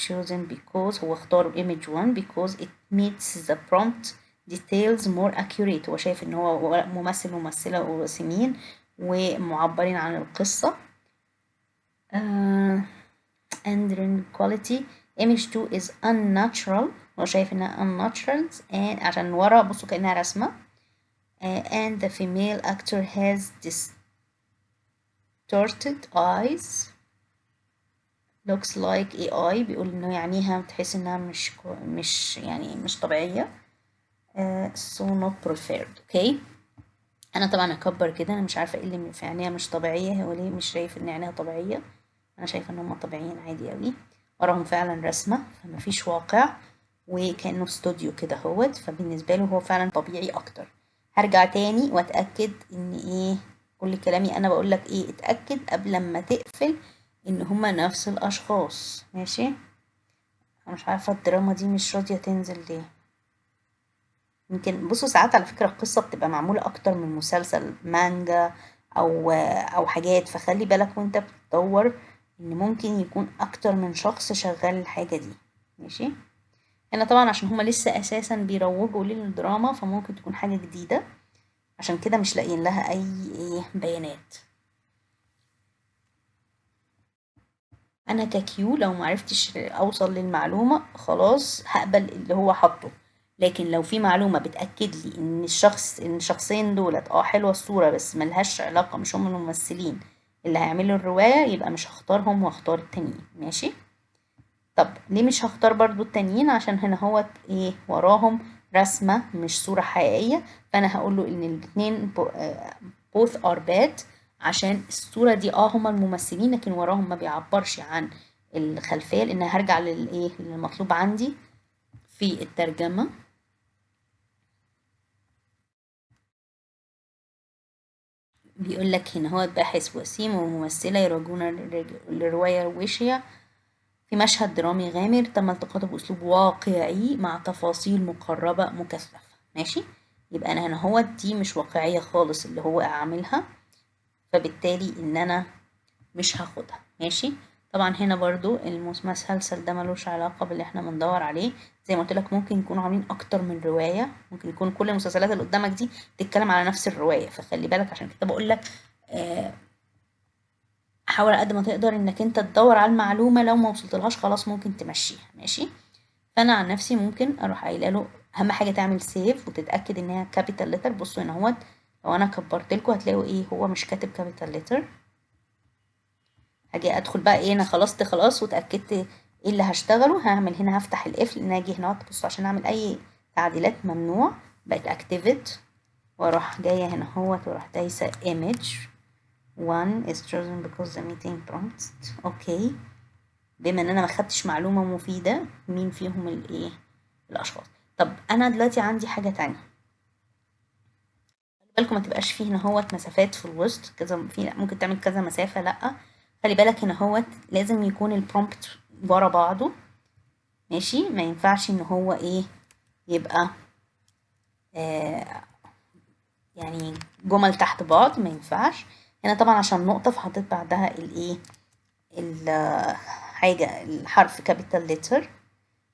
chosen because، هو اختار image one because it meets the prompt details more accurate. هو شايف ان هو ممثل وممثلة ورسمين ومعبرين عن القصة. And in quality image two is unnatural، هو شايف انها unnatural and عشان ورا بصوا كأنها رسمة. And the female actor has distorted eyes looks like AI، بيقول انه يعنيها بتحس انها مش يعني مش طبيعية. so not preferred. اوكي، انا طبعا اكبر كده، انا مش عارفة ايه اللي في عينيها مش طبيعية، هو ليه مش شايف ان عينيها طبيعية؟ انا شايفة ان هم طبيعيين عادي قوي، وراهم فعلا رسمة فمفيش واقع، وكأنه استوديو كده هوت، فبالنسبة له هو فعلا طبيعي اكتر. هرجع تاني واتأكد ان ايه، كل كلامي انا بقول لك ايه، اتأكد قبل ما تقفل ان هما نفس الاشخاص. ماشي، انا مش عارفة الدراما دي مش راضية تنزل ليه. يمكن بصوا ساعات على فكرة القصة بتبقى معمولة اكتر من مسلسل مانجا او حاجات، فخلي بالك وانت بتدور ان ممكن يكون اكتر من شخص شغال الحاجة دي. ماشي. هنا طبعا عشان هما لسه اساسا بيروجوا للدراما فممكن تكون حاجة جديدة، عشان كده مش لاقيين لها اي بيانات. انا ككيو لو معرفتش اوصل للمعلومة خلاص هقبل اللي هو حاطه، لكن لو في معلومة بتأكد لي ان الشخصين دولت حلوة الصورة بس ملهاش علاقة، مش هم الممثلين اللي هيعملوا الرواية، يبقى مش هختارهم واختار التانيين. ماشي. طب ليه مش هختار برضو التانيين؟ عشان هنا هو وراهم رسمة مش صورة حقيقية، فانا هقوله ان الاتنين both are bad، عشان الصورة دي هما الممثلين لكن وراهم ما بيعبرش عن الخلفية، لان هرجع للمطلوب عندي في الترجمة. بيقول لك هنا هو باحث وسيم وممثلة يروجون لرواية رويشيا في مشهد درامي غامر تم التقاطه بأسلوب واقعي مع تفاصيل مقربة مكثفة. ماشي. يبقى أنا هنا هو دي مش واقعية خالص اللي هو أعملها، فبالتالي إن أنا مش هاخدها. ماشي. طبعا هنا برضو المسلسل ده ملوش علاقة باللي احنا بندور عليه، زي ما قلت لك ممكن يكونوا عاملين أكتر من رواية، ممكن يكون كل المسلسلات اللي قدامك دي بتتكلم على نفس الرواية، فخلي بالك. عشان كده بقول لك حاول قد ما تقدر انك انت تدور على المعلومة، لو ما وصلتلهاش خلاص ممكن تمشيها. ماشي. فانا عن نفسي ممكن اروح قايله له اهم حاجة تعمل سيف وتتأكد ان هي كابيتال لتر. بصوا هنا اهوت، لو انا كبرت لكم هتلاقوا هو مش كاتب كابيتال لتر. هاجي ادخل بقى انا خلاص وتأكدت ايه اللي هشتغله، هعمل هنا هفتح القفل ان اجي هنا بصوا عشان اعمل اي تعديلات ممنوع، بقت اكتيفيت، واروح جاية هنا اهوت واروح دايسة image one is chosen because the meeting prompts. اوكي. بما ان انا ما خدتش معلومة مفيدة مين فيهم الاشخاص. طب انا دلوقتي عندي حاجة تانية، خلي بالكم ما تبقاش فيه هنا هوت مسافات في الوسط كذا، في ممكن تعمل كذا مسافة، لا خلي بالك هنا هوت لازم يكون البرومبت ورا بعضه. ماشي. ما ينفعش ان هو يبقى آه يعني جمل تحت بعض، ما ينفعش. هنا طبعا عشان نقطة فحطيت بعدها حاجة الحرف كابيتال لتر،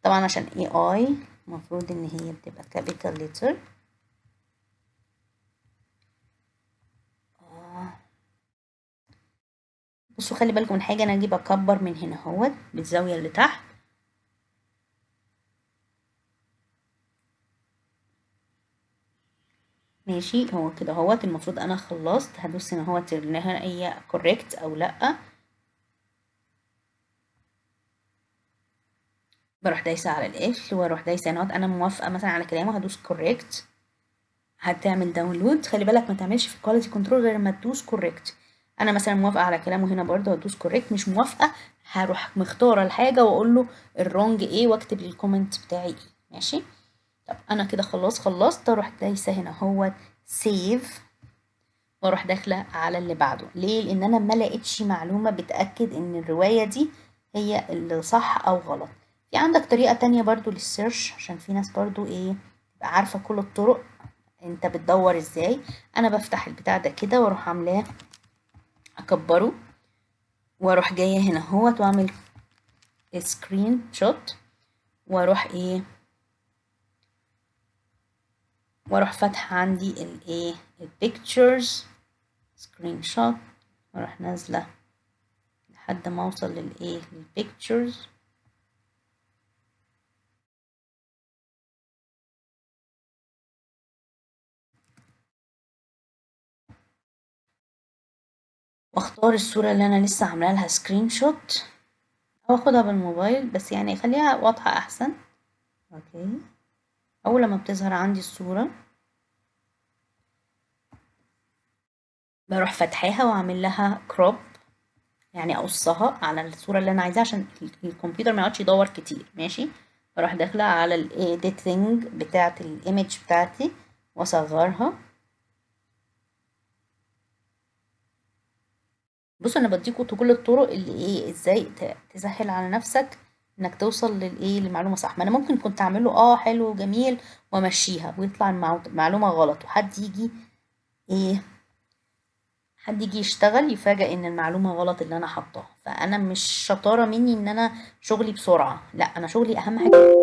طبعا عشان AI المفروض ان هي بتبقى كابيتال لتر. بصوا خلي بالكم من حاجة، انا اجيب اكبر من هنا اهوت بالزاوية اللي تحت. ماشي. هو كده اهوت المفروض انا خلصت، هدوس هنا اهوت انها هي كوريكت او لا، بروح دايسة على القفل واروح دايسة هنا انا موافقة مثلا على كلامه، هدوس كوريكت، هتعمل داونلود. خلي بالك ما تعملش في كواليتي كنترول غير ما تدوس كوريكت. انا مثلا موافقه على كلامه هنا برضه هدوس كوريكت، مش موافقه هروح مختاره الحاجه واقول له الرونج واكتب الكومنت بتاعي ماشي. طب انا كده خلصت، اروح دايسه هنا هو سيف واروح داخله على اللي بعده. ليه؟ لان انا ما لقيتش معلومه بتاكد ان الروايه دي هي اللي صح او غلط. في عندك طريقه تانية برضو للسيرش، عشان في ناس برضو تبقى عارفه كل الطرق انت بتدور ازاي. انا بفتح البتاع ده كده واروح عاملاه اكبره، واروح جايه هنا اهوت واعمل سكرين شوت، واروح واروح فاتحه عندي البيكتشرز سكرين شوت، واروح نازله لحد ما اوصل للبيكتشرز. واختار الصوره اللي انا لسه عامله لها سكرين شوت، او اخدها بالموبايل بس يعني خليها واضحه احسن. اوكي. اول لما بتظهر عندي الصوره بروح فاتحاها واعمل لها كروب، يعني اقصها على الصوره اللي انا عايزاها عشان الكمبيوتر ما يقعدش يدور كتير. ماشي. بروح داخله على الايديتنج بتاعه الايمج بتاعتي واصغرها. بصوا انا بديكوا كل الطرق اللي ازاي تسهل على نفسك انك توصل للمعلومه صح. ما انا ممكن كنت اعمله حلو جميل وامشيها ويطلع المعلومه غلط، وحد يجي حد يجي يشتغل يفاجئ ان المعلومة غلط اللي انا حطاها. فانا مش شطارة مني ان انا شغلي بسرعة، لا، انا شغلي اهم حاجة،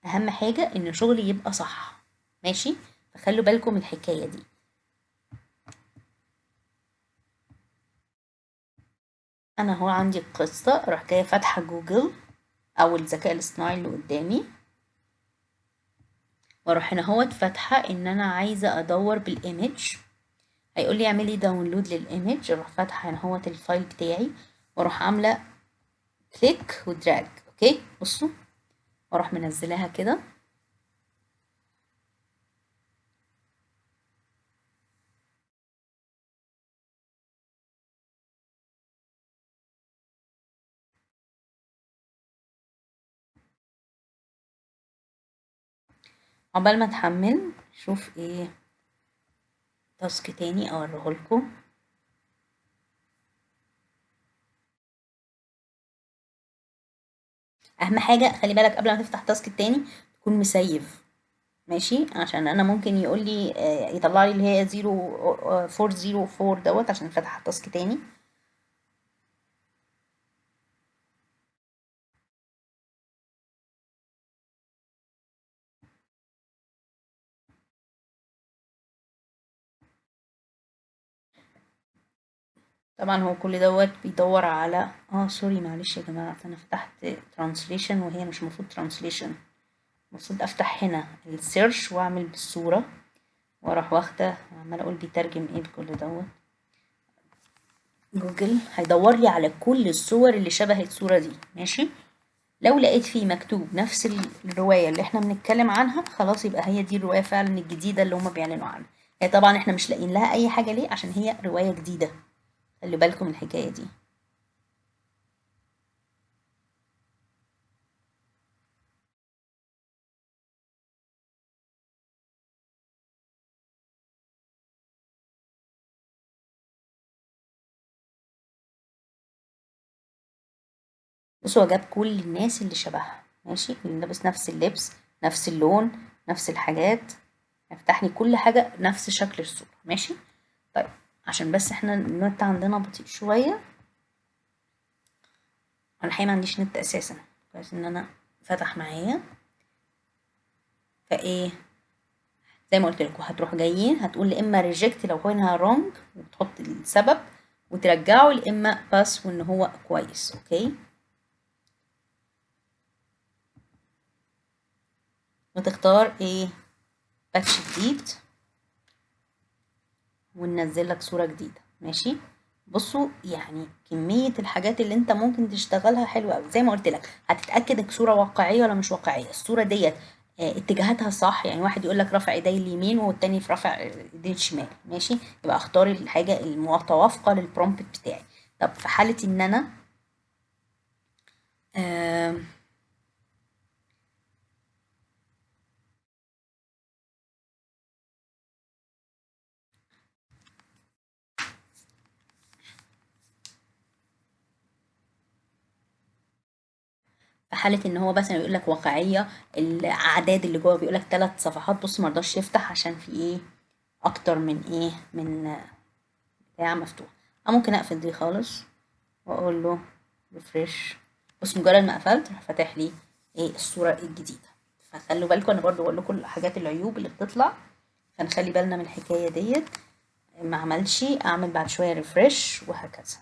اهم حاجة ان شغلي يبقى صح. ماشي، فخلوا بالكم من الحكاية دي. انا هو عندي القصة، اروح جاية فاتحة جوجل او الذكاء الاصطناعي اللي قدامي، واروح هنا هوت فاتحة ان انا عايزة ادور بالايمج. هيقول لي اعملي داونلود للايمج، اروح فاتحة هنا هوت الفايل بتاعي، واروح عاملة كليك ودراج. اوكي، بصوا، واروح منزلاها كده. عقبال ما تحمل، شوف ايه تاسك تاني اوريهولكم. اهم حاجة خلي بالك قبل ما تفتح تاسك التاني تكون مسيف. ماشي، عشان انا ممكن يقول لي يطلع لي اللي هي 0404 دوت عشان فتح تاسك تاني. طبعا هو كل دوت بيدور على سوري معلش يا جماعة، فانا فتحت ترانسليشن وهي مش المفروض ترانسليشن، المفروض افتح هنا السيرش واعمل بالصورة، واروح واخدة عمالة اقول بيترجم ايه بكل دوت. جوجل هيدور لي على كل الصور اللي شبه الصورة دي. ماشي، لو لقيت فيه مكتوب نفس الرواية اللي احنا بنتكلم عنها، خلاص يبقى هي دي الرواية فعلا الجديدة اللي هما بيعلنوا عنها. هي طبعا احنا مش لاقيين لها اي حاجة، ليه؟ عشان هي رواية جديدة، خلي بالكم من الحكاية دي. بصوا، هو جاب كل الناس اللي شبهها، ماشي، اللي لابس نفس اللبس، نفس اللون، نفس الحاجات، يفتح لي كل حاجة نفس شكل الصورة. ماشي، طيب، عشان بس احنا النت عندنا بطيء شوية، انا الحقيقة ما عنديش نت اساسا، كويس ان انا فتح معايا. فايه، زي ما قلت لكم هتروحوا جايين هتقول يا اما ريجكت لو هو هنا رونج وتحط السبب وترجعه، يا اما باس وان هو كويس. اوكي، وتختار ايه باتش جديد وننزل لك صورة جديدة. ماشي، بصوا يعني كمية الحاجات اللي انت ممكن تشتغلها حلوة قوي. زي ما قلت لك هتتأكد انك صورة واقعية ولا مش واقعية، الصورة ديت اتجاهاتها صح، يعني واحد يقول لك رافع ايدي اليمين والتاني في رافع ايدي الشمال. ماشي، يبقى اختار الحاجة المتوافقة للبرومبت بتاعي. طب في حالة ان انا آم، في حالة ان هو مثلا يقول لك واقعية، الاعداد اللي جوه بيقول لك 3 صفحات، بص مرضاش يفتح عشان في ايه اكتر من ايه من بتاع مفتوح. أو ممكن اقفل دي خالص واقول له ريفرش. بس مجرد ما قفلت راح فاتح لي ايه الصورة الجديدة. فخلوا بالكم انا برضو بقول لكم الحاجات العيوب اللي بتطلع، فنخلي بالنا من الحكاية ديت. ما عملش اعمل بعد شوية ريفرش وهكذا.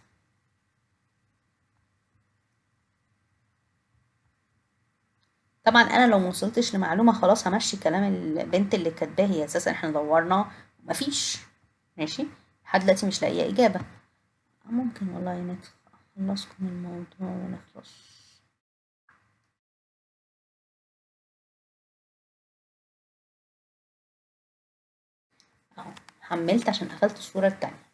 طبعا انا لو موصلتش لمعلومة خلاص همشي كلام البنت اللي كاتباه، هي اساسا احنا دورنا مفيش. ماشي، لحد دلوقتي مش لاقيه اجابة. ممكن والله نخلصكم الموضوع ونخلص. اهو حملت عشان قفلت الصورة التانية.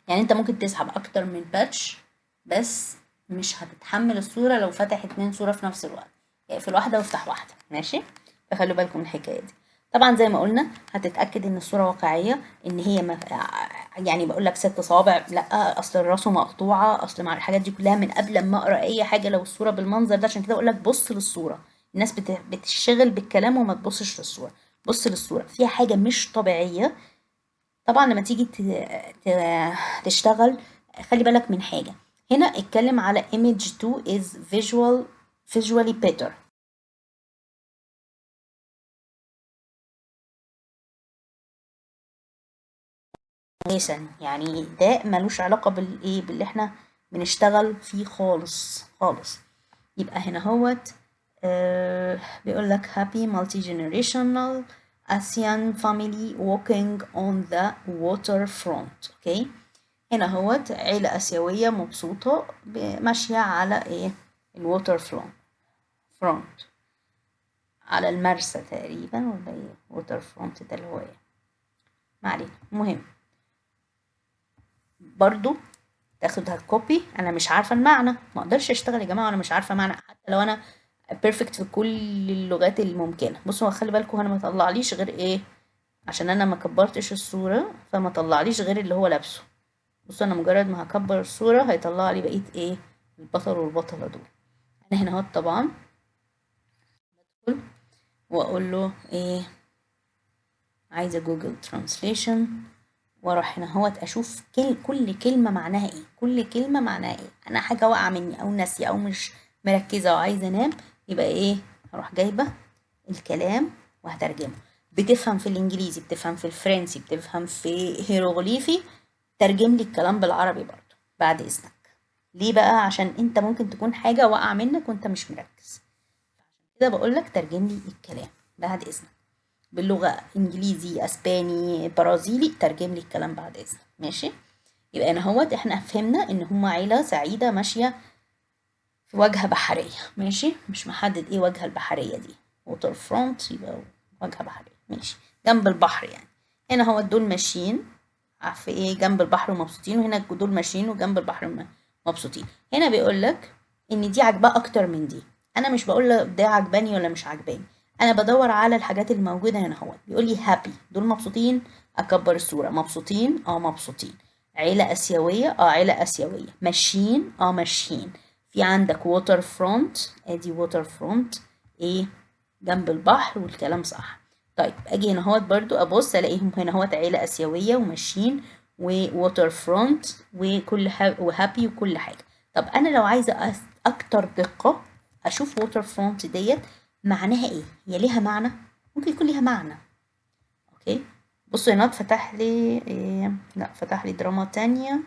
يعني انت ممكن تسحب اكتر من باتش، بس مش هتتحمل الصورة لو فتح 2 صورة في نفس الوقت. اقفل واحدة وافتح واحدة. ماشي، فخلوا بالكم من الحكاية دي. طبعا زي ما قلنا هتتأكد ان الصورة واقعية، ان هي يعني بقول لك 6 صوابع، لا اصل راسه مقطوعة، اصل مع الحاجات دي كلها من قبل ما اقرا اي حاجة لو الصورة بالمنظر ده. عشان كده اقول لك بص للصورة، الناس بتشتغل بالكلام وما تبصش للصورة. بص للصورة فيها حاجة مش طبيعية. طبعا لما تيجي تشتغل خلي بالك من حاجة. هنا اتكلم على image 2 is visually better. يعني ده ملوش علاقة بالايه باللي احنا بنشتغل فيه خالص خالص. يبقى هنا هوت بيقول لك happy multi-generational Asian family walking on the waterfront. اوكي هنا هوت عيلة آسيوية مبسوطة ماشية على ايه الووتر فرونت على المرسى تقريبا ولا ايه ووتر فرونت ده اللي هو ايه ما علينا. المهم برضو تاخدها كوبي. انا مش عارفه المعنى ما اقدرش اشتغل يا جماعه وانا مش عارفه معنى حتى لو انا بيرفكت في كل اللغات الممكنه. بصوا خلي بالكم انا ما طلعليش غير ايه عشان انا ما كبرتش الصوره فما طلعليش غير اللي هو لابسه. بصوا انا مجرد ما هكبر الصوره هيطلع لي بقيه ايه البطل والبطله دول. انا هنا اهوت طبعا بدخل واقول له ايه عايزه جوجل ترانسليشن واروح هنا اهوت اشوف كل كلمه معناها ايه. كل كلمه معناها ايه. انا حاجه واقعه مني او ناسيه او مش مركزه وعايزه انام يبقى ايه هروح جايبه الكلام وهترجمه. بتفهم في الانجليزي بتفهم في الفرنسي بتفهم في هيروغليفي ترجم لي الكلام بالعربي برضه بعد اذنك. ليه بقى عشان انت ممكن تكون حاجه واقعه منك وانت مش مركز. كده بقول لك ترجم لي الكلام بعد اذنك باللغة انجليزي اسباني برازيلي ترجم لي الكلام بعد اذنك. ماشي يبقى انا هوت احنا فهمنا ان هما عيلة سعيدة ماشية في واجهة بحرية. ماشي مش محدد ايه واجهة البحرية دي ووتر فرونت يبقى واجهة بحرية. ماشي جنب البحر يعني. هنا هو دول ماشيين في ايه جنب البحر ومبسوطين وهنا دول ماشيين وجنب البحر مبسوطين. هنا بيقول لك ان دي عجباه اكتر من دي. انا مش بقول له ده عجباني ولا مش عجباني انا بدور على الحاجات الموجوده هنا. هو بيقول لي هابي دول مبسوطين اكبر الصوره مبسوطين مبسوطين. عيله اسيويه عيله اسيويه ماشيين ماشيين. في عندك ووتر فرونت ادي ووتر فرونت ايه جنب البحر والكلام صح. طيب اجي هنا اهوت برضو ابص الاقيهم هنا اهوت عيله اسيويه وماشيين وووتر فرونت وكل وهابي وكل حاجه. طب انا لو عايزه اكتر دقه اشوف ووتر فرونت ديت معناها ايه. هي ليها معنى ممكن يكون ليها معنى. اوكي بصوا هنا فتح لي إيه لا فتح لي دراما تانية.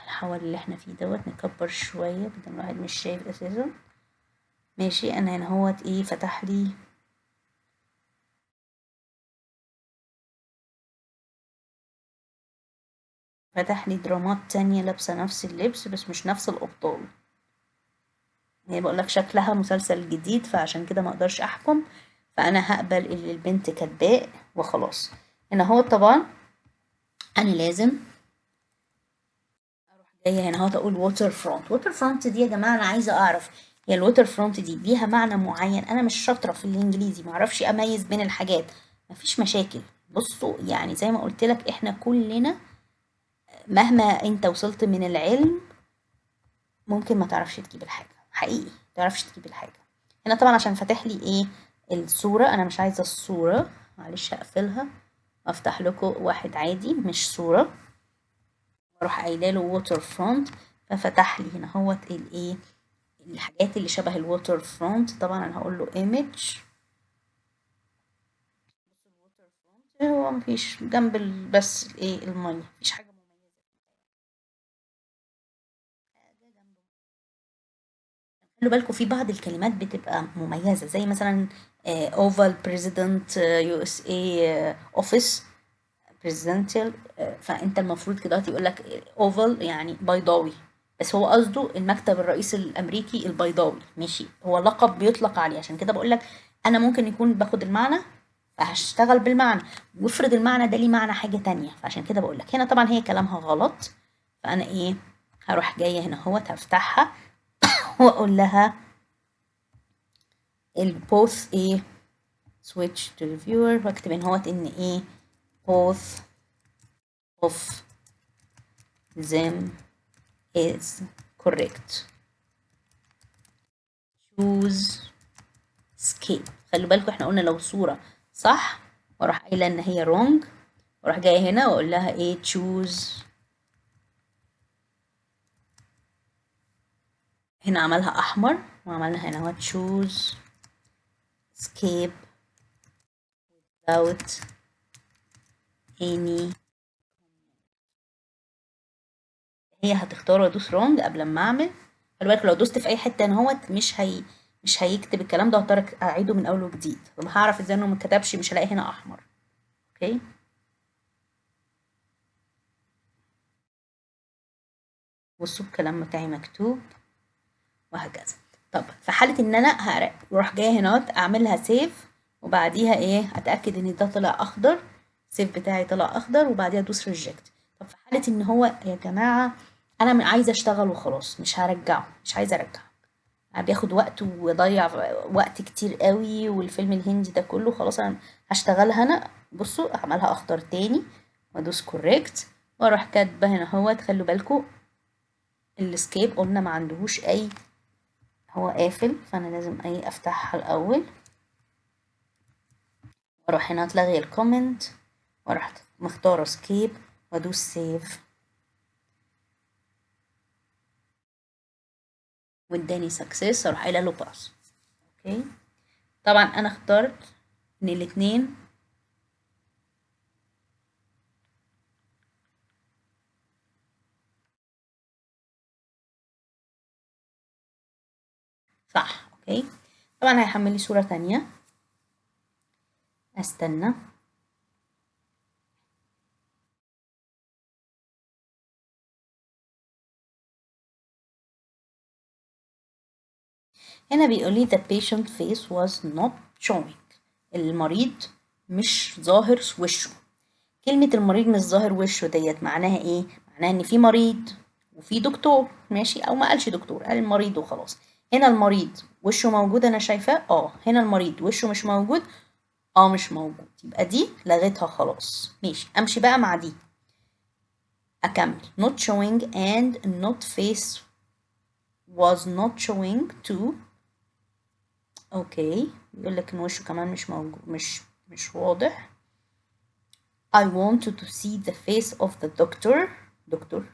نحاول اللي احنا فيه دوت نكبر شويه بدل الواحد مش شايف اساسا. ماشي انا هنا هوت ايه فتح لي درامات تانية لابسة نفس اللبس بس مش نفس الأبطال. يعني بقولك شكلها مسلسل جديد فعشان كده ما اقدرش احكم فانا هقبل اللي البنت كاتباه وخلاص. هنا هو طبعا انا لازم اروح جايه هنا هو اقول ووتر فرونت. ووتر فرونت دي يا جماعه انا عايزه اعرف هي الووتر فرونت دي ليها معنى معين. انا مش شاطره في الانجليزي ما اعرفش اميز بين الحاجات. مفيش مشاكل. بصوا يعني زي ما قلت لك احنا كلنا مهما انت وصلت من العلم ممكن ما تعرفش تجيب الحاجه حقيقي ما تعرفش تجيب الحاجه. هنا طبعا عشان فاتح لي ايه الصوره انا مش عايزه الصوره معلش هقفلها وافتح لكم واحد عادي مش صوره واروح قايله له ووتر فرونت ففتح لي هنا اهوت الايه الحاجات اللي شبه الووتر فرونت. طبعا انا هقول له ايمج هو مفيش جنب بس الايه الميه مفيش حاجه مميزه. خلوا بالكم في بعض الكلمات بتبقى مميزه زي مثلا اوفال بريزيدنت يو اس اي اوفيس بريزيدنتال. فانت المفروض كده يقول لك اوفال يعني بيضاوي بس هو قصده المكتب الرئيسي الامريكي البيضاوي. ماشي هو لقب بيطلق عليه عشان كده بقول لك انا ممكن يكون باخد المعنى فهشتغل بالمعنى وافرض المعنى ده ليه معنى حاجه تانية فعشان كده بقول لك هنا طبعا هي كلامها غلط فانا ايه هروح جايه هنا اهوت هفتحها واقول لها البوث ايه switch to the viewer واكتب ان هوت ان ايه both of them is correct. choose escape. خلوا بالكم احنا قلنا لو صورة صح واروح قايلة ان هي wrong، واروح جاية هنا واقول لها ايه choose. هنا عملها احمر وعملنا هنا هو choose escape without any. هي هتختار وادوس wrong قبل ما اعمل. خلي بالك لو دوست في اي حته هنا اهوت مش هيكتب الكلام ده، هضطر اعيده من اول وجديد. طب هعرف ازاي انه ما كتبش؟ مش هلاقي هنا احمر. اوكي، بصوا الكلام بتاعي مكتوب وهكذا. طب في حاله ان انا هروح جايه هنا اعملها سيف، وبعديها ايه اتاكد ان ده طلع اخضر، السيف بتاعي طلع اخضر، وبعديها ادوس ريجكت. طب في حاله ان هو يا جماعه انا عايزه اشتغل وخلاص مش هرجعه، مش عايزه ارجعه، بياخد وقت وضيع وقت كتير قوي، والفيلم الهندي ده كله خلاص انا هشتغلها انا. بصوا اعملها اخضر تاني وادوس كوريكت واروح كاتبه هنا اهوت. خلوا بالكم الاسكيب قلنا ما عندهوش اي، هو قافل، فانا لازم اي افتحها الاول، واروح هنا اتلغي الكومنت واروح مختاره اسكيب وادوس سيف، واداني سكسس، اروح قايله له باس. اوكي، طبعا انا اخترت ان الاتنين صح. اوكي، طبعا هيحمل لي صورة تانية، استنى. هنا بيقول لي the patient face was not showing. المريض مش ظاهر وشه. كلمة المريض مش ظاهر وشه ديت معناها ايه؟ معناها ان في مريض وفي دكتور، ماشي؟ او ما قالش دكتور، قال المريض وخلاص. هنا المريض وشه موجود انا شايفاه، هنا المريض وشه مش موجود، مش موجود، يبقى دي لغيتها خلاص. ماشي، امشي بقى مع دي، اكمل not showing and not face was not showing too. اوكي، بيقول لك ان وشه كمان مش موجود، مش واضح. I wanted to see the face of the doctor. دكتور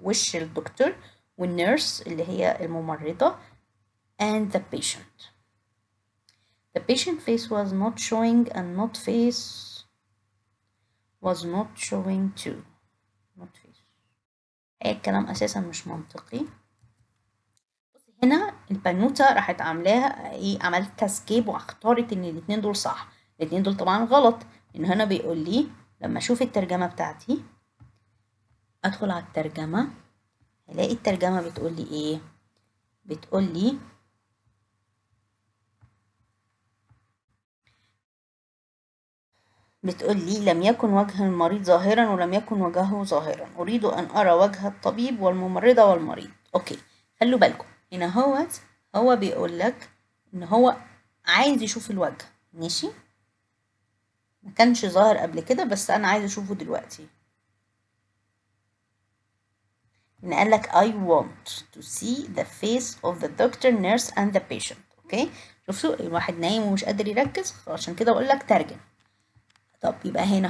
وش الدكتور، والنيرس اللي هي الممرضة، and the patient. The patient face was not showing and not face was not showing too. not face. ايه الكلام اساسا مش منطقي. هنا البنوتة راحت عاملاها ايه، عملت تسكيب واختارت ان الاتنين دول صح. الاتنين دول طبعا غلط، لان هنا بيقول لي لما اشوف الترجمة بتاعتي، ادخل على الترجمة هلاقي الترجمة بتقول لي ايه، بتقول لي لم يكن وجه المريض ظاهرا ولم يكن وجهه ظاهرا، اريد ان ارى وجه الطبيب والممرضة والمريض. اوكي، خلوا بالكم هنا هو بيقول لك ان هو عايز يشوف الوجه، ماشي؟ ما كانش ظاهر قبل كده بس انا عايزه اشوفه دلوقتي. ان قال لك I want to see the face of the doctor, nurse and the patient. اوكي، شفتوا الواحد نايم ومش قادر يركز، عشان كده اقول لك ترجم. طب يبقى هنا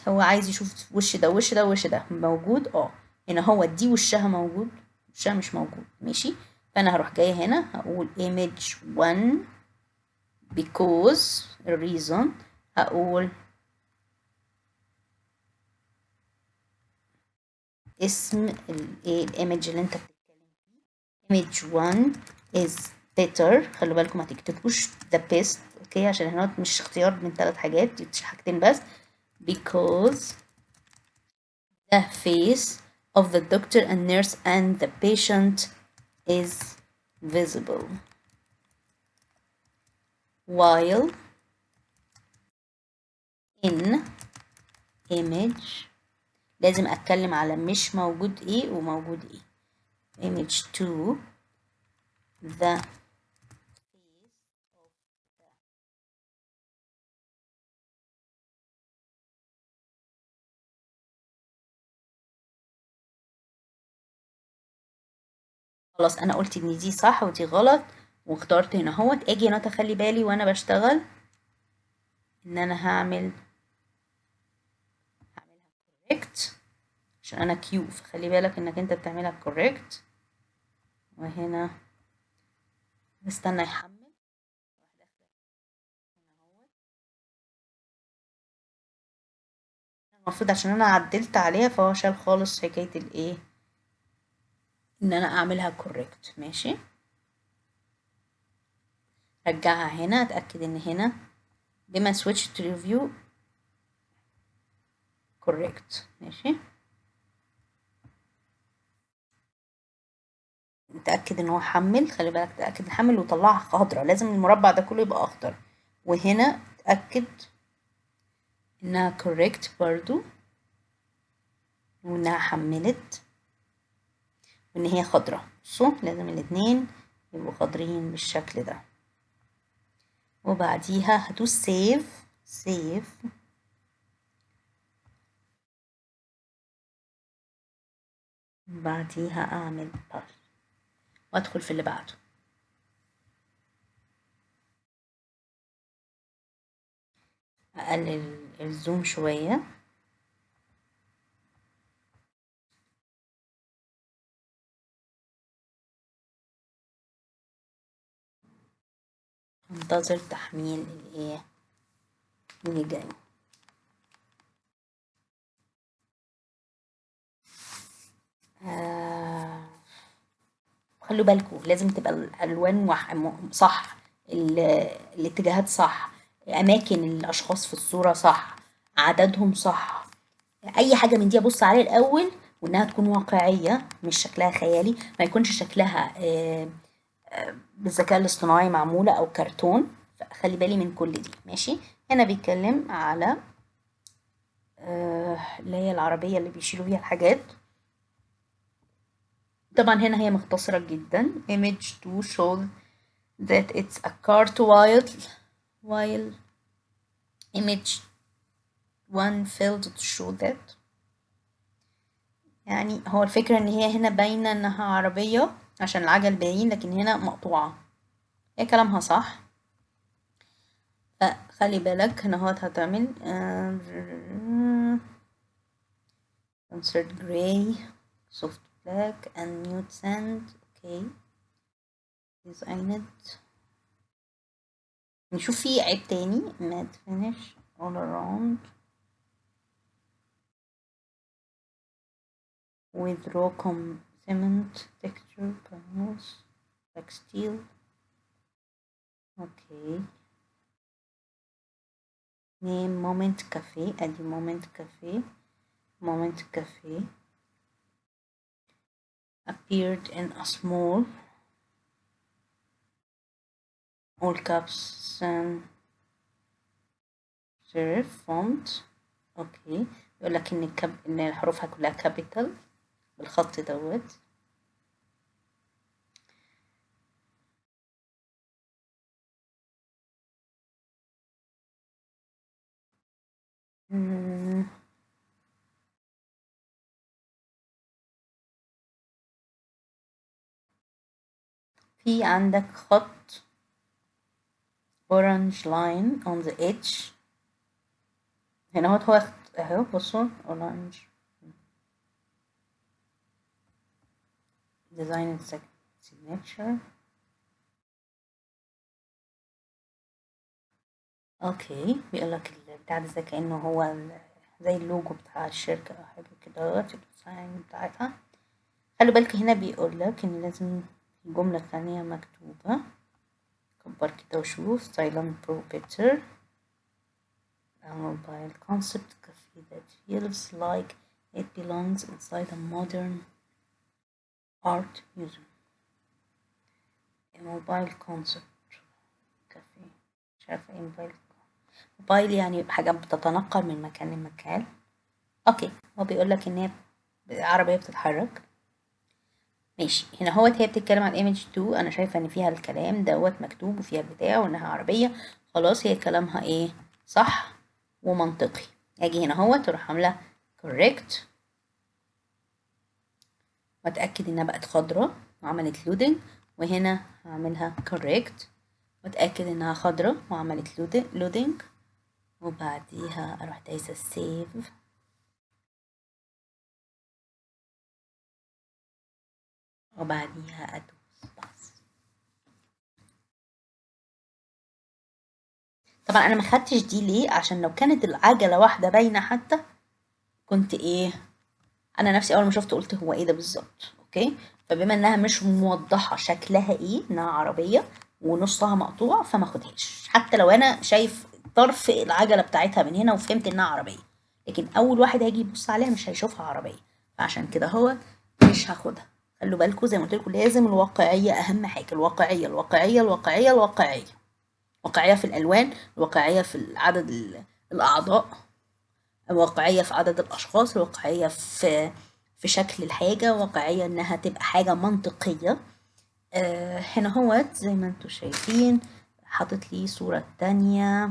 هو عايز يشوف وش ده وش ده وش ده موجود. هنا دي وشها موجود، وشها مش موجود، ماشي؟ فانا هروح جايه هنا هقول image 1 because reason، هقول اسم الايمج اللي انت بتتكلم فيه. image 1 is better. خلوا بالكم ما تكتبوش the best، اوكي؟ عشان هنا مش اختيار من 3 حاجات، مش حاجتين بس. because the face of the doctor and nurse and the patient is visible while in image. لازم اتكلم على مش موجود ايه وموجود ايه. image 2 the خلاص انا قلت ان دي صح ودي غلط، واخترت هنا اهوت، اجي هنا تخلي بالي وانا بشتغل ان انا هعملها correct عشان انا كيو، فخلي بالك انك انت بتعملها correct. وهنا نستنى يحمل. المفروض عشان انا عدلت عليها فهو شال خالص حكاية الايه ان انا اعملها correct. ماشي، رجعها هنا، اتأكد ان هنا بما switch to review correct. ماشي، نتأكد ان هو حمل، خلي بالك تأكد حمل وطلعها خضرا، لازم المربع ده كله يبقى اخضر. وهنا تأكد انها correct برضو، وانها حملت، وان هي خضرا. بصوا لازم الاتنين يبقوا خضرين بالشكل ده. وبعديها هدوس سيف. بعديها اعمل باس وادخل في اللي بعده. اقلل الزوم شوية. انتظر تحميل الايه اللي جاي. خلوا بالكم لازم تبقى الالوان صح، الاتجاهات صح، اماكن الاشخاص في الصورة صح، عددهم صح، اي حاجة من دي ابص عليها الاول، وانها تكون واقعية مش شكلها خيالي، ما يكونش شكلها بالذكاء الاصطناعي معمولة او كرتون. فخلي بالي من كل دي. ماشي، هنا بيتكلم على اللي هي العربية اللي بيشيلوا بيها الحاجات. طبعا هنا هي مختصرة جدا. image 2 shows that it's a cart while image 1 failed to show that. يعني هو الفكرة ان هي هنا باينة انها عربية عشان العجل باين، لكن هنا مقطوعة. هي كلامها صح، فخلي بالك هنا هوت هتعمل insert gray soft black and mute sand. okay design it. نشوف فيه عيب تاني. matte finish all around with raw cement texture panels like steel. okay name moment cafe. ادي moment cafe appeared in a small all caps serif font. اوكي، يقول لك ان حروفها كلها كابيتال بالخط دوت. في عندك خط orange line on the edge. هنا هو اهو بصوا orange design signature. اوكي، بيقول لك البتاع ده زي كأنه هو زي اللوجو بتاع الشركة او حاجة كده، الديزاين بتاعتها. خلوا بالك هنا بيقول لك ان لازم الجملة الثانية مكتوبة. كبر كده وشوف silent pro picture a mobile concept cafe that feels like it belongs inside a modern art museum. a mobile concept cafe. مش عارفة ايه موبايل يعني حاجة بتتنقل من مكان لمكان. اوكي، هو بيقول لك ان هي عربية بتتحرك. ماشي، هنا هي بتتكلم عن ايمج 2. انا شايفة ان فيها الكلام دوت مكتوب وفيها البتاع وانها عربية. خلاص، هي كلامها ايه صح ومنطقي. اجي هنا تروح عاملة correct واتأكد انها بقت خضرة وعملت loading. وهنا هعملها correct واتأكد انها خضرة وعملت loading وبعديها اروح دايسة save وبعديها ادوس بس. طبعا انا ما خدتش دي ليه؟ عشان لو كانت العجلة واحدة باينة حتى كنت ايه، انا نفسي اول ما شفت قلت هو ايه ده بالظبط. اوكي، فبما انها مش موضحة شكلها ايه، انها عربية ونصها مقطوع، فما اخدهاش حتى لو انا شايف طرف العجلة بتاعتها من هنا وفهمت انها عربية، لكن اول واحد هيجي يبص عليها مش هيشوفها عربية، فعشان كده هو مش هاخدها. خلوا بالكم زي ما قلت لكم لازم الواقعية اهم حاجة، الواقعية الواقعية الواقعية الواقعية، واقعية في الالوان، الواقعية في عدد الاعضاء، واقعية في عدد الأشخاص، واقعية في شكل الحاجة، واقعية إنها تبقى حاجة منطقية. هنا هو زي ما انتوا شايفين حاطط لي صورة تانية.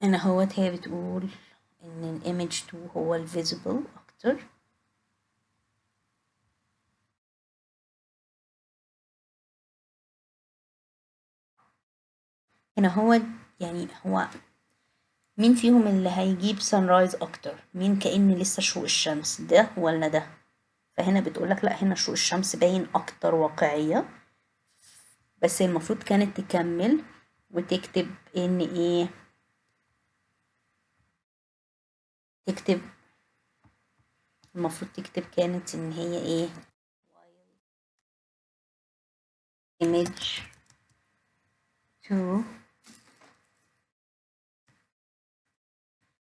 هنا هو هي بتقول إن الإيمج 2 هو الفيزيبل أكتر. هنا هو يعني هو مين فيهم اللي هيجيب سانرايز أكتر؟ مين كأن لسه شروق الشمس، ده ولا ده؟ فهنا بتقولك لأ، هنا شروق الشمس باين أكتر واقعية، بس المفروض كانت تكمل وتكتب ان ايه، تكتب المفروض تكتب كانت ان هي ايه image 2،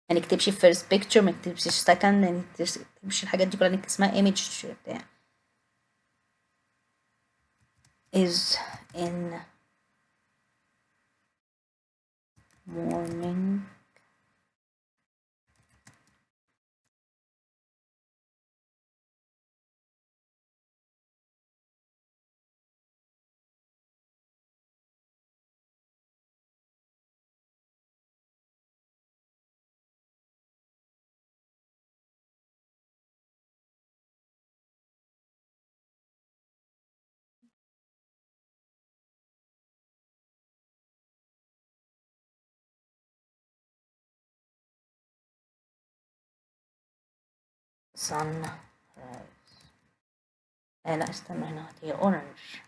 ما نكتبش first picture، ما نكتبش second، ما نكتبش الحاجات دي كلها، نكتب اسمها image بتاع is in morning sun لا استنى، هنا هي orange.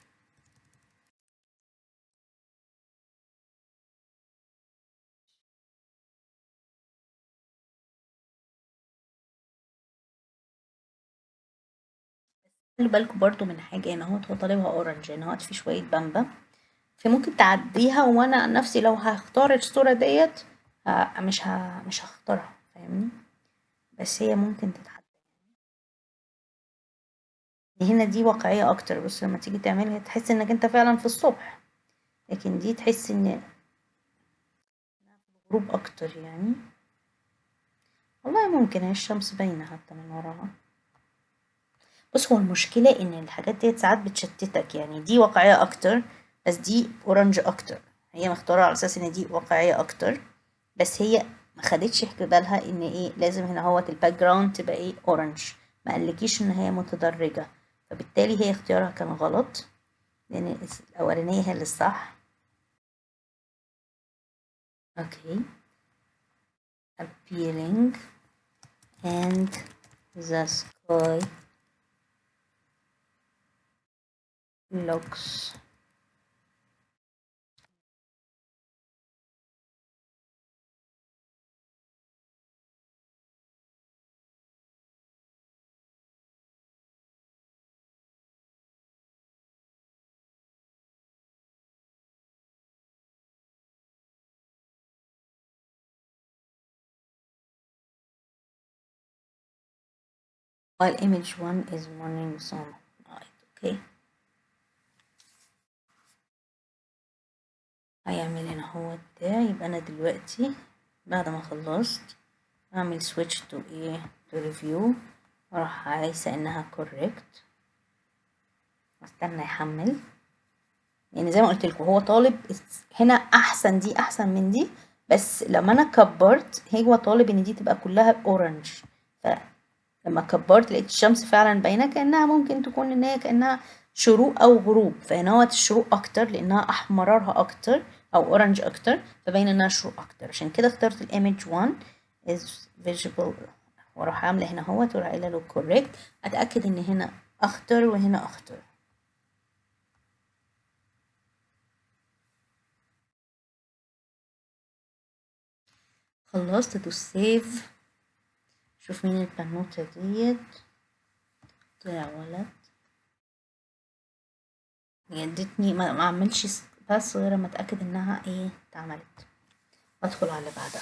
خلي بالكم برضو من حاجة، هنا هو طالبها اورنج، هنا هو في شوية بامبا، فممكن تعديها، وانا عن نفسي لو هختار الصورة ديت مش هختارها، فاهمني؟ بس هي ممكن تتعدل. هنا دي واقعية اكتر، بس لما تيجي تعملها تحس انك انت فعلا في الصبح، لكن دي تحس ان غروب اكتر يعني. والله ممكن هي الشمس باينة حتى من وراها. بص، هو المشكلة ان الحاجات ديت ساعات بتشتتك، يعني دي واقعية اكتر بس دي اورنج اكتر، هي مختارة على اساس ان دي واقعية اكتر، بس هي ما خدتش في بالها ان ايه لازم هنا هوت الباك جراوند تبقى ايه اورنج، ما قالكيش ان هي متدرجة، فبالتالي هي اختيارها كان غلط، لان الاولانية هي اللي الصح. اوكي، appealing and the sky looks while image 1 is morning sun. اوكي، هيعمل هنا هو بتاع، يبقى انا دلوقتي بعد ما خلصت اعمل switch to ايه to review، واروح عايزة انها correct، واستنى يحمل، يعني زي ما قلت لكم هو طالب هنا احسن، دي احسن من دي، بس لما انا كبرت هو طالب ان دي تبقى كلها اورنج، فلما كبرت لقيت الشمس فعلا باينه كانها ممكن تكون ان هي كانها شروق او غروب، فهنا هو الشروق اكتر لانها احمرارها اكتر او اورنج اكتر، فباين انها شروق اكتر. عشان كده اخترت الايمج 1 is visible، واروح عامله هنا اهوت وراح قايله له correct، اتاكد ان هنا اخضر وهنا اخضر. خلصت تو سيف. شوف مين البنوتة ديت، طلع ولد. هي ادتني ما اعملش بس غير ما اتاكد انها ايه اتعملت. ادخل على اللي بعدها.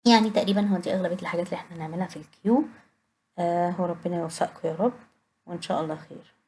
يعني تقريبا هو دي اغلبيه الحاجات اللي احنا هنعملها في الكيو. وربنا يوفقكم يا رب، وان شاء الله خير.